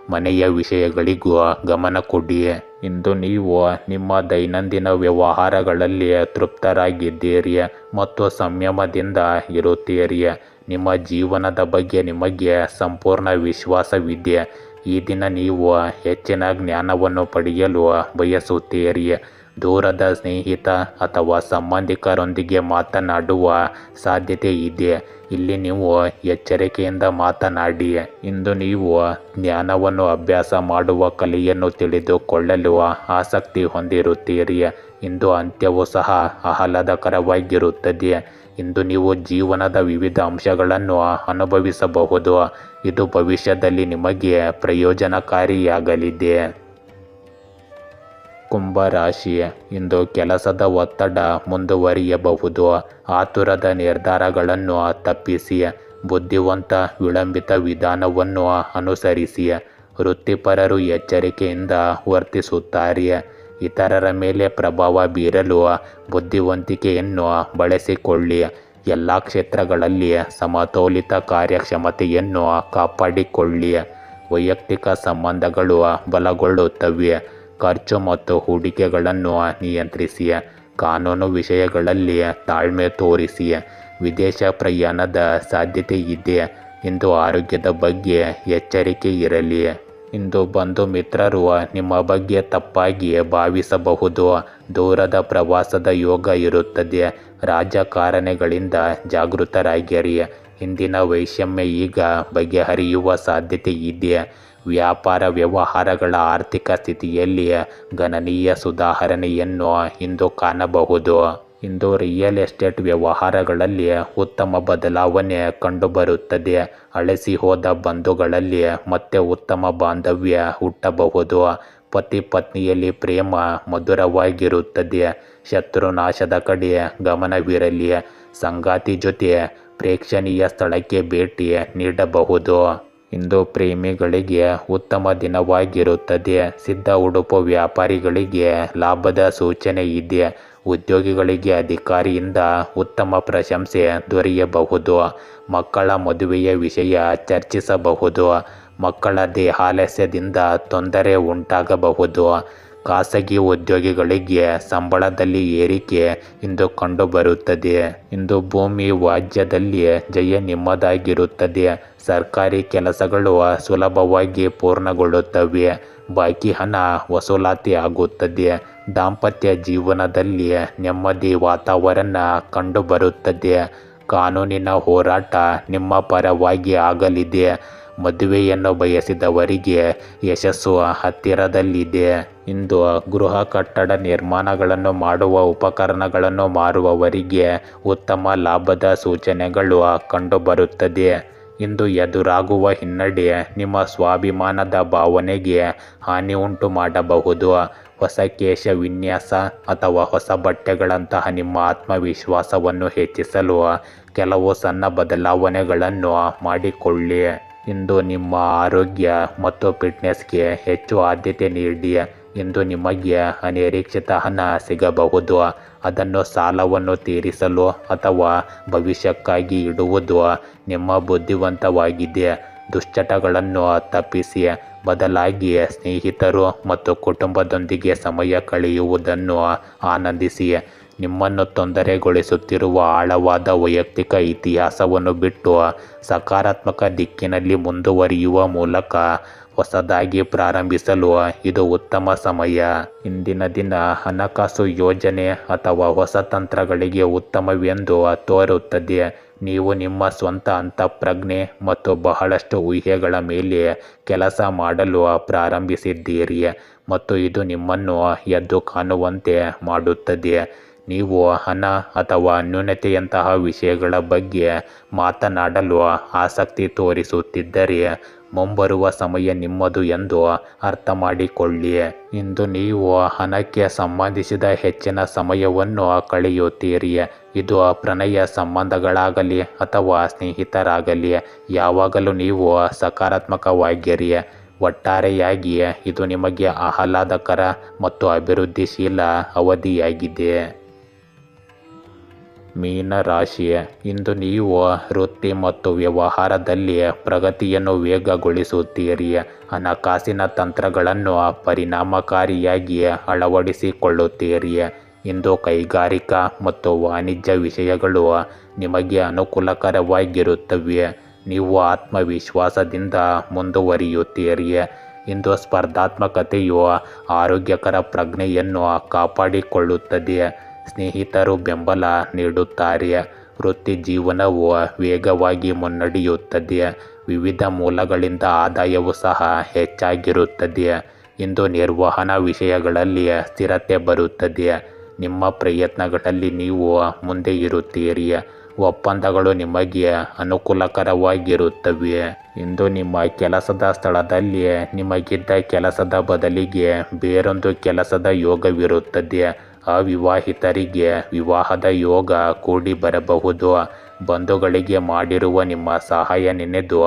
ಮನೆಯ ವಿಷಯಗಳಿಗೂ ಗಮನ ಕೊಡಿ. ಇಂದು ನೀವು ನಿಮ್ಮ ದೈನಂದಿನ ವ್ಯವಹಾರಗಳಲ್ಲಿ ತೃಪ್ತರಾಗಿದ್ದೀರಿ ಮತ್ತು ಸಂಯಮದಿಂದ ಇರುತ್ತೀರಿ. ನಿಮ್ಮ ಜೀವನದ ಬಗ್ಗೆ ನಿಮಗೆ ಸಂಪೂರ್ಣ ವಿಶ್ವಾಸವಿದೆ. ಈ ದಿನ ನೀವು ಹೆಚ್ಚಿನ ಜ್ಞಾನವನ್ನು ಪಡೆಯಲು ಬಯಸುತ್ತೀರಿ. ದೂರದ ಸ್ನೇಹಿತ ಅಥವಾ ಸಂಬಂಧಿಕರೊಂದಿಗೆ ಮಾತನಾಡುವ ಸಾಧ್ಯತೆ ಇದೆ. ಇಲ್ಲಿ ನೀವು ಎಚ್ಚರಿಕೆಯಿಂದ ಮಾತನಾಡಿ. ಇಂದು ನೀವು ಜ್ಞಾನವನ್ನು ಅಭ್ಯಾಸ ಮಾಡುವ ಕಲೆಯನ್ನು ತಿಳಿದುಕೊಳ್ಳಲು ಆಸಕ್ತಿ ಹೊಂದಿರುತ್ತೀರಿ. ಇಂದು ಅಂತ್ಯವು ಸಹ ಆಹ್ಲಾದಕರವಾಗಿರುತ್ತದೆ. ಇಂದು ನೀವು ಜೀವನದ ವಿವಿಧ ಅಂಶಗಳನ್ನು ಅನುಭವಿಸಬಹುದು. ಇದು ಭವಿಷ್ಯದಲ್ಲಿ ನಿಮಗೆ ಪ್ರಯೋಜನಕಾರಿಯಾಗಲಿದೆ. ಕುಂಭರಾಶಿ, ಇಂದು ಕೆಲಸದ ಒತ್ತಡ ಮುಂದುವರಿಯಬಹುದು. ಆತುರದ ನಿರ್ಧಾರಗಳನ್ನು ತಪ್ಪಿಸಿ. ಬುದ್ಧಿವಂತ ವಿಳಂಬಿತ ವಿಧಾನವನ್ನು ಅನುಸರಿಸಿ. ವೃತ್ತಿಪರರು ಎಚ್ಚರಿಕೆಯಿಂದ ವರ್ತಿಸುತ್ತಾರೆ. ಇತರರ ಮೇಲೆ ಪ್ರಭಾವ ಬೀರಲು ಬುದ್ಧಿವಂತಿಕೆಯನ್ನು ಬಳಸಿಕೊಳ್ಳಿ. ಎಲ್ಲ ಕ್ಷೇತ್ರಗಳಲ್ಲಿ ಸಮತೋಲಿತ ಕಾರ್ಯಕ್ಷಮತೆಯನ್ನು ಕಾಪಾಡಿಕೊಳ್ಳಿ. ವೈಯಕ್ತಿಕ ಸಂಬಂಧಗಳು ಬಲಗೊಳ್ಳುತ್ತವೆ. ಖರ್ಚು ಮತ್ತು ಹೂಡಿಕೆಗಳನ್ನು ನಿಯಂತ್ರಿಸಿ. ಕಾನೂನು ವಿಷಯಗಳಲ್ಲಿ ತಾಳ್ಮೆ ತೋರಿಸಿ. ವಿದೇಶ ಪ್ರಯಾಣದ ಸಾಧ್ಯತೆ ಇದೆ. ಇಂದು ಆರೋಗ್ಯದ ಬಗ್ಗೆ ಎಚ್ಚರಿಕೆ ಇರಲಿ. ಇಂದು ಬಂಧು ಮಿತ್ರರು ನಿಮ್ಮ ಬಗ್ಗೆ ತಪ್ಪಾಗಿ ಭಾವಿಸಬಹುದು. ದೂರದ ಪ್ರವಾಸದ ಯೋಗ ಇರುತ್ತದೆ. ರಾಜಕಾರಣಿಗಳಿಂದ ಜಾಗೃತರಾಗಿರಿ. ಇಂದಿನ ವೈಷಮ್ಯ ಈಗ ಬಗೆಹರಿಯುವ ಸಾಧ್ಯತೆ ಇದೆ. ವ್ಯಾಪಾರ ವ್ಯವಹಾರಗಳ ಆರ್ಥಿಕ ಸ್ಥಿತಿಯಲ್ಲಿ ಗಣನೀಯ ಸುಧಾರಣೆಯನ್ನು ಇಂದು ಕಾಣಬಹುದು. ಇಂದು ರಿಯಲ್ ಎಸ್ಟೇಟ್ ವ್ಯವಹಾರಗಳಲ್ಲಿ ಉತ್ತಮ ಬದಲಾವಣೆ ಕಂಡುಬರುತ್ತದೆ. ಅಳಿಸಿಹೋದ ಬಂಧುಗಳಲ್ಲಿ ಮತ್ತೆ ಉತ್ತಮ ಬಾಂಧವ್ಯ ಹುಟ್ಟಬಹುದು. ಪತಿ ಪತ್ನಿಯಲ್ಲಿ ಪ್ರೇಮ ಮಧುರವಾಗಿರುತ್ತದೆ. ಶತ್ರುನಾಶದ ಕಡೆ ಗಮನವಿರಲಿ. ಸಂಗಾತಿ ಜೊತೆ ಪ್ರೇಕ್ಷಣೀಯ ಸ್ಥಳಕ್ಕೆ ಭೇಟಿ ನೀಡಬಹುದು. ಇಂದು ಪ್ರೇಮಿಗಳಿಗೆ ಉತ್ತಮ ದಿನವಾಗಿರುತ್ತದೆ. ಸಿದ್ಧ ಉಡುಪು ವ್ಯಾಪಾರಿಗಳಿಗೆ ಲಾಭದ ಸೂಚನೆ ಇದೆ. ಉದ್ಯೋಗಿಗಳಿಗೆ ಅಧಿಕಾರಿಯಿಂದ ಉತ್ತಮ ಪ್ರಶಂಸೆ ದೊರೆಯಬಹುದು. ಮಕ್ಕಳ ಮದುವೆಯ ವಿಷಯ ಚರ್ಚಿಸಬಹುದು. ಮಕ್ಕಳ ದೇಹಾಲಸ್ಯದಿಂದ ತೊಂದರೆ ಉಂಟಾಗಬಹುದು. ಖಾಸಗಿ ಉದ್ಯೋಗಿಗಳಿಗೆ ಸಂಬಳದಲ್ಲಿ ಏರಿಕೆ ಇಂದು ಕಂಡುಬರುತ್ತದೆ. ಇಂದು ಭೂಮಿ ವಾಜ್ಯದಲ್ಲಿ ಜಯ ನಿಮ್ಮದಾಗಿರುತ್ತದೆ. ಸರ್ಕಾರಿ ಕೆಲಸಗಳು ಸುಲಭವಾಗಿ ಪೂರ್ಣಗೊಳ್ಳುತ್ತವೆ. ಬಾಕಿ ಹಣ ವಸೂಲಾತಿ ಆಗುತ್ತದೆ. ದಾಂಪತ್ಯ ಜೀವನದಲ್ಲಿ ನೆಮ್ಮದಿ ವಾತಾವರಣ ಕಂಡುಬರುತ್ತದೆ. ಕಾನೂನಿನ ಹೋರಾಟ ನಿಮ್ಮ ಪರವಾಗಿ ಆಗಲಿದೆ. ಮದುವೆಯನ್ನು ಬಯಸಿದವರಿಗೆ ಯಶಸ್ಸು ಹತ್ತಿರದಲ್ಲಿದೆ. ಇಂದು ಗೃಹ ಕಟ್ಟಡ ನಿರ್ಮಾಣಗಳನ್ನು ಮಾಡುವ ಉಪಕರಣಗಳನ್ನು ಮಾರುವವರಿಗೆ ಉತ್ತಮ ಲಾಭದ ಸೂಚನೆಗಳು ಕಂಡುಬರುತ್ತದೆ. ಇಂದು ಎದುರಾಗುವ ಹಿನ್ನಡೆ ನಿಮ್ಮ ಸ್ವಾಭಿಮಾನದ ಭಾವನೆಗೆ ಹಾನಿ ಉಂಟು ಮಾಡಬಹುದು. ಹೊಸ ಕೇಶ ವಿನ್ಯಾಸ ಅಥವಾ ಹೊಸ ಬಟ್ಟೆಗಳಂತಹ ನಿಮ್ಮ ಆತ್ಮವಿಶ್ವಾಸವನ್ನು ಹೆಚ್ಚಿಸಲು ಕೆಲವು ಸಣ್ಣ ಬದಲಾವಣೆಗಳನ್ನು ಮಾಡಿಕೊಳ್ಳಿ. ಇಂದು ನಿಮ್ಮ ಆರೋಗ್ಯ ಮತ್ತು ಫಿಟ್ನೆಸ್ಗೆ ಹೆಚ್ಚು ಆದ್ಯತೆ ನೀಡಿ. ಇಂದು ನಿಮಗೆ ಅನಿರೀಕ್ಷಿತ ಹಣ ಸಿಗಬಹುದು. ಅದನ್ನು ಸಾಲವನ್ನು ತೀರಿಸಲು ಅಥವಾ ಭವಿಷ್ಯಕ್ಕಾಗಿ ಇಡುವುದು ನಿಮ್ಮ ಬುದ್ಧಿವಂತವಾಗಿದೆ. ದುಶ್ಚಟಗಳನ್ನು ತಪ್ಪಿಸಿ, ಬದಲಾಗಿ ಸ್ನೇಹಿತರು ಮತ್ತು ಕುಟುಂಬದೊಂದಿಗೆ ಸಮಯ ಕಳೆಯುವುದನ್ನು ಆನಂದಿಸಿ. ನಿಮ್ಮನ್ನು ತೊಂದರೆಗೊಳಿಸುತ್ತಿರುವ ಆಳವಾದ ವೈಯಕ್ತಿಕ ಇತಿಹಾಸವನ್ನು ಬಿಟ್ಟು ಸಕಾರಾತ್ಮಕ ದಿಕ್ಕಿನಲ್ಲಿ ಮುಂದುವರಿಯುವ ಮೂಲಕ ಹೊಸದಾಗಿ ಪ್ರಾರಂಭಿಸಲು ಇದು ಉತ್ತಮ ಸಮಯ. ಇಂದಿನ ದಿನ ಹಣಕಾಸು ಯೋಜನೆ ಅಥವಾ ಹೊಸ ತಂತ್ರಗಳಿಗೆ ಉತ್ತಮವೆಂದು ತೋರುತ್ತದೆ. ನೀವು ನಿಮ್ಮ ಸ್ವಂತ ಅಂತಃಪ್ರಜ್ಞೆ ಮತ್ತು ಬಹಳಷ್ಟು ಊಹೆಗಳ ಮೇಲೆ ಕೆಲಸ ಮಾಡಲು ಪ್ರಾರಂಭಿಸಿದ್ದೀರಿ ಮತ್ತು ಇದು ನಿಮ್ಮನ್ನು ಎದ್ದು ಕಾಣುವಂತೆ ಮಾಡುತ್ತದೆ. ನೀವು ಹಣ ಅಥವಾ ನ್ಯೂನತೆಯಂತಹ ವಿಷಯಗಳ ಬಗ್ಗೆ ಮಾತನಾಡಲು ಆಸಕ್ತಿ ತೋರಿಸುತ್ತಿದ್ದರೆ ಮುಂಬರುವ ಸಮಯ ನಿಮ್ಮದು ಎಂದು ಅರ್ಥ ಮಾಡಿಕೊಳ್ಳಿ. ಇಂದು ನೀವು ಹಣಕ್ಕೆ ಸಂಬಂಧಿಸಿದ ಹೆಚ್ಚಿನ ಸಮಯವನ್ನು ಕಳೆಯುತ್ತೀರಿ. ಇದು ಪ್ರಣಯ ಸಂಬಂಧಗಳಾಗಲಿ ಅಥವಾ ಸ್ನೇಹಿತರಾಗಲಿ, ಯಾವಾಗಲೂ ನೀವು ಸಕಾರಾತ್ಮಕವಾಗಿರಿ. ಒಟ್ಟಾರೆಯಾಗಿ ಇದು ನಿಮಗೆ ಆಹ್ಲಾದಕರ ಮತ್ತು ಅಭಿವೃದ್ಧಿಶೀಲ ಅವಧಿಯಾಗಿದೆ. ಮೀನ ರಾಶಿ, ಇಂದು ನೀವು ವೃತ್ತಿ ಮತ್ತು ವ್ಯವಹಾರದಲ್ಲಿ ಪ್ರಗತಿಯನ್ನು ವೇಗಗೊಳಿಸುತ್ತೀರಿ. ಹಣಕಾಸಿನ ತಂತ್ರಗಳನ್ನು ಪರಿಣಾಮಕಾರಿಯಾಗಿ ಅಳವಡಿಸಿಕೊಳ್ಳುತ್ತೀರಿ. ಇಂದು ಕೈಗಾರಿಕಾ ಮತ್ತು ವಾಣಿಜ್ಯ ವಿಷಯಗಳು ನಿಮಗೆ ಅನುಕೂಲಕರವಾಗಿರುತ್ತವೆ. ನೀವು ಆತ್ಮವಿಶ್ವಾಸದಿಂದ ಮುಂದುವರಿಯುತ್ತೀರಿ. ಇಂದು ಸ್ಪರ್ಧಾತ್ಮಕತೆಯು ಆರೋಗ್ಯಕರ ಪ್ರಜ್ಞೆಯನ್ನು ಕಾಪಾಡಿಕೊಳ್ಳುತ್ತದೆ. ಸ್ನೇಹಿತರು ಬೆಂಬಲ ನೀಡುತ್ತಾರೆ. ವೃತ್ತಿ ಜೀವನವು ವೇಗವಾಗಿ ಮುನ್ನಡೆಯುತ್ತದೆ. ವಿವಿಧ ಮೂಲಗಳಿಂದ ಆದಾಯವೂ ಸಹ ಹೆಚ್ಚಾಗಿರುತ್ತದೆ. ಇಂದು ನಿರ್ವಹಣಾ ವಿಷಯಗಳಲ್ಲಿ ಸ್ಥಿರತೆ ಬರುತ್ತದೆ. ನಿಮ್ಮ ಪ್ರಯತ್ನಗಳಲ್ಲಿ ನೀವು ಮುಂದೆ ಇರುತ್ತೀರಿ. ಒಪ್ಪಂದಗಳು ನಿಮಗೆ ಅನುಕೂಲಕರವಾಗಿರುತ್ತವೆ. ಇಂದು ನಿಮ್ಮ ಕೆಲಸದ ಸ್ಥಳದಲ್ಲಿ ನಿಮಗಿದ್ದ ಕೆಲಸದ ಬದಲಿಗೆ ಬೇರೊಂದು ಕೆಲಸದ ಯೋಗವಿರುತ್ತದೆ. ಅವಿವಾಹಿತರಿಗೆ ವಿವಾಹದ ಯೋಗ ಕೂಡಿ ಬರಬಹುದು. ಬಂಧುಗಳಿಗೆ ಮಾಡಿರುವ ನಿಮ್ಮ ಸಹಾಯ ನೆನೆದು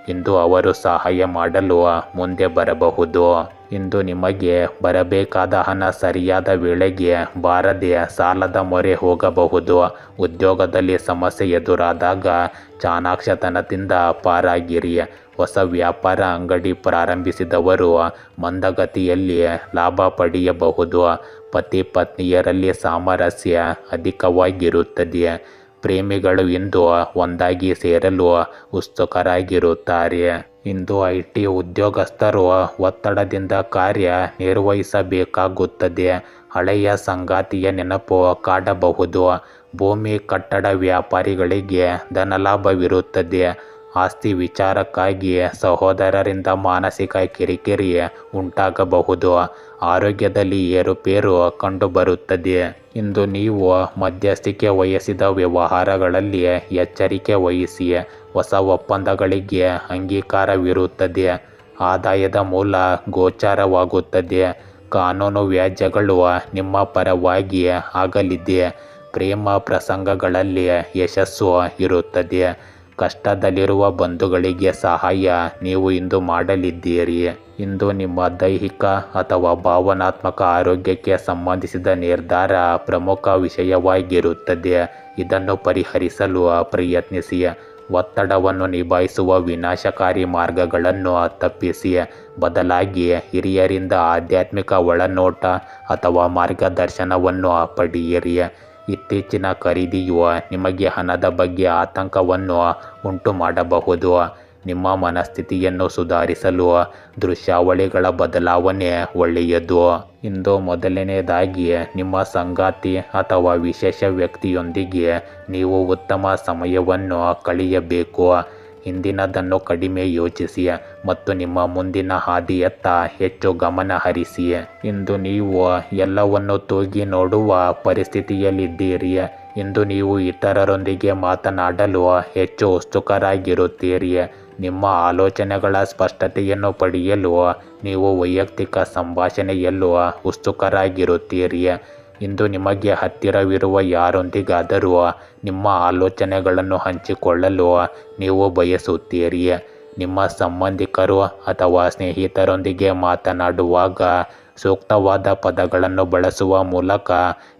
ಇಂದು ಅವರು ಸಹಾಯ ಮಾಡಲು ಮುಂದೆ ಬರಬಹುದು. ಇಂದು ನಿಮಗೆ ಬರಬೇಕಾದ ಹಣ ಸರಿಯಾದ ವೇಳೆಗೆ ಬಾರದೆ ಸಾಲದ ಮೊರೆ ಹೋಗಬಹುದು. ಉದ್ಯೋಗದಲ್ಲಿ ಸಮಸ್ಯೆ ಎದುರಾದಾಗ ಚಾಣಾಕ್ಷತನದಿಂದ ಪಾರಾಗಿರಿ. ಹೊಸ ವ್ಯಾಪಾರ ಅಂಗಡಿ ಪ್ರಾರಂಭಿಸಿದವರು ಮಂದಗತಿಯಲ್ಲಿ ಲಾಭ ಪಡೆಯಬಹುದು. ಪತಿ ಪತ್ನಿಯರಲ್ಲಿ ಸಾಮರಸ್ಯ ಅಧಿಕವಾಗಿರುತ್ತದೆ. ಪ್ರೇಮಿಗಳು ಇಂದು ಒಂದಾಗಿ ಸೇರಲು ಉತ್ಸುಕರಾಗಿರುತ್ತಾರೆ. ಇಂದು IT ಉದ್ಯೋಗಸ್ಥರು ಒತ್ತಡದಿಂದ ಕಾರ್ಯ ನಿರ್ವಹಿಸಬೇಕಾಗುತ್ತದೆ. ಹಳೆಯ ಸಂಗಾತಿಯ ನೆನಪು ಕಾಡಬಹುದು. ಭೂಮಿ ಕಟ್ಟಡ ವ್ಯಾಪಾರಿಗಳಿಗೆ ಧನಲಾಭವಿರುತ್ತದೆ. ಆಸ್ತಿ ವಿಚಾರಕ್ಕಾಗಿ ಸಹೋದರರಿಂದ ಮಾನಸಿಕ ಕಿರಿಕಿರಿ ಉಂಟಾಗಬಹುದು. ಆರೋಗ್ಯದಲ್ಲಿ ಏರುಪೇರು ಕಂಡುಬರುತ್ತದೆ. ಇಂದು ನೀವು ಮಧ್ಯಸ್ಥಿಕೆ ವಹಿಸಿದ ವ್ಯವಹಾರಗಳಲ್ಲಿ ಎಚ್ಚರಿಕೆ ವಹಿಸಿ. ಹೊಸ ಒಪ್ಪಂದಗಳಿಗೆ ಅಂಗೀಕಾರವಿರುತ್ತದೆ. ಆದಾಯದ ಮೂಲ ಗೋಚರವಾಗುತ್ತದೆ. ಕಾನೂನು ವ್ಯಾಜ್ಯಗಳು ನಿಮ್ಮ ಪರವಾಗಿ ಆಗಲಿದೆ. ಪ್ರೇಮ ಪ್ರಸಂಗಗಳಲ್ಲಿ ಯಶಸ್ಸು ಇರುತ್ತದೆ. ಕಷ್ಟದಲ್ಲಿರುವ ಬಂಧುಗಳಿಗೆ ಸಹಾಯ ನೀವು ಇಂದು ಮಾಡಲಿದ್ದೀರಿ. ಇಂದು ನಿಮ್ಮ ದೈಹಿಕ ಅಥವಾ ಭಾವನಾತ್ಮಕ ಆರೋಗ್ಯಕ್ಕೆ ಸಂಬಂಧಿಸಿದ ನಿರ್ಧಾರ ಪ್ರಮುಖ ವಿಷಯವಾಗಿರುತ್ತದೆ. ಇದನ್ನು ಪರಿಹರಿಸಲು ಪ್ರಯತ್ನಿಸಿ. ಒತ್ತಡವನ್ನು ನಿಭಾಯಿಸುವ ವಿನಾಶಕಾರಿ ಮಾರ್ಗಗಳನ್ನು ತಪ್ಪಿಸಿ ಬದಲಾಗಿ ಹಿರಿಯರಿಂದ ಆಧ್ಯಾತ್ಮಿಕ ಒಳನೋಟ ಅಥವಾ ಮಾರ್ಗದರ್ಶನವನ್ನು ಪಡೆಯಿರಿ. ಇತ್ತೀಚಿನ ಖರೀದಿಯು ನಿಮಗೆ ಹಣದ ಬಗ್ಗೆ ಆತಂಕವನ್ನು ಉಂಟು ಮಾಡಬಹುದು. ನಿಮ್ಮ ಮನಸ್ಥಿತಿಯನ್ನು ಸುಧಾರಿಸಲು ದೃಶ್ಯಾವಳಿಗಳ ಬದಲಾವಣೆ ಒಳ್ಳೆಯದು. ಇಂದು ಮೊದಲನೆಯದಾಗಿ ನಿಮ್ಮ ಸಂಗಾತಿ ಅಥವಾ ವಿಶೇಷ ವ್ಯಕ್ತಿಯೊಂದಿಗೆ ನೀವು ಉತ್ತಮ ಸಮಯವನ್ನು ಕಳೆಯಬೇಕು. ಹಿಂದಿನದನ್ನು ಕಡಿಮೆ ಯೋಚಿಸಿ ಮತ್ತು ನಿಮ್ಮ ಮುಂದಿನ ಹಾದಿಯತ್ತ ಹೆಚ್ಚು ಗಮನ ಹರಿಸಿ. ಇಂದು ನೀವು ಎಲ್ಲವನ್ನು ತೂಗಿ ನೋಡುವ ಪರಿಸ್ಥಿತಿಯಲ್ಲಿದ್ದೀರಿ. ಇಂದು ನೀವು ಇತರರೊಂದಿಗೆ ಮಾತನಾಡಲು ಹೆಚ್ಚು ಉತ್ಸುಕರಾಗಿರುತ್ತೀರಿ. ನಿಮ್ಮ ಆಲೋಚನೆಗಳ ಸ್ಪಷ್ಟತೆಯನ್ನು ಪಡೆಯಲು ನೀವು ವೈಯಕ್ತಿಕ ಸಂಭಾಷಣೆಯಲ್ಲೂ ಉತ್ಸುಕರಾಗಿರುತ್ತೀರಿ. ಇಂದು ನಿಮಗೆ ಹತ್ತಿರವಿರುವ ಯಾರೊಂದಿಗಾದರೂ ನಿಮ್ಮ ಆಲೋಚನೆಗಳನ್ನು ಹಂಚಿಕೊಳ್ಳಲು ನೀವು ಬಯಸುತ್ತೀರಿ. ನಿಮ್ಮ ಸಂಬಂಧಿಕರು ಅಥವಾ ಸ್ನೇಹಿತರೊಂದಿಗೆ ಮಾತನಾಡುವಾಗ ಸೂಕ್ತವಾದ ಪದಗಳನ್ನು ಬಳಸುವ ಮೂಲಕ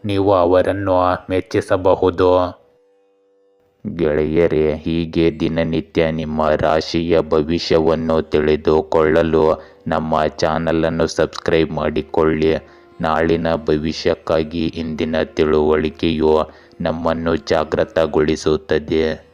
ನೀವು ಅವರನ್ನು ಮೆಚ್ಚಿಸಬಹುದು. ಗೆಳೆಯರೇ, ಹೀಗೆ ದಿನನಿತ್ಯ ನಿಮ್ಮ ರಾಶಿಯ ಭವಿಷ್ಯವನ್ನು ತಿಳಿದುಕೊಳ್ಳಲು ನಮ್ಮ ಚಾನಲನ್ನು ಸಬ್ಸ್ಕ್ರೈಬ್ ಮಾಡಿಕೊಳ್ಳಿ. ನಾಳಿನ ಭವಿಷ್ಯಕ್ಕಾಗಿ ಇಂದಿನ ತಿಳುವಳಿಕೆಯು ನಮ್ಮನ್ನು ಜಾಗೃತಗೊಳಿಸುತ್ತದೆ.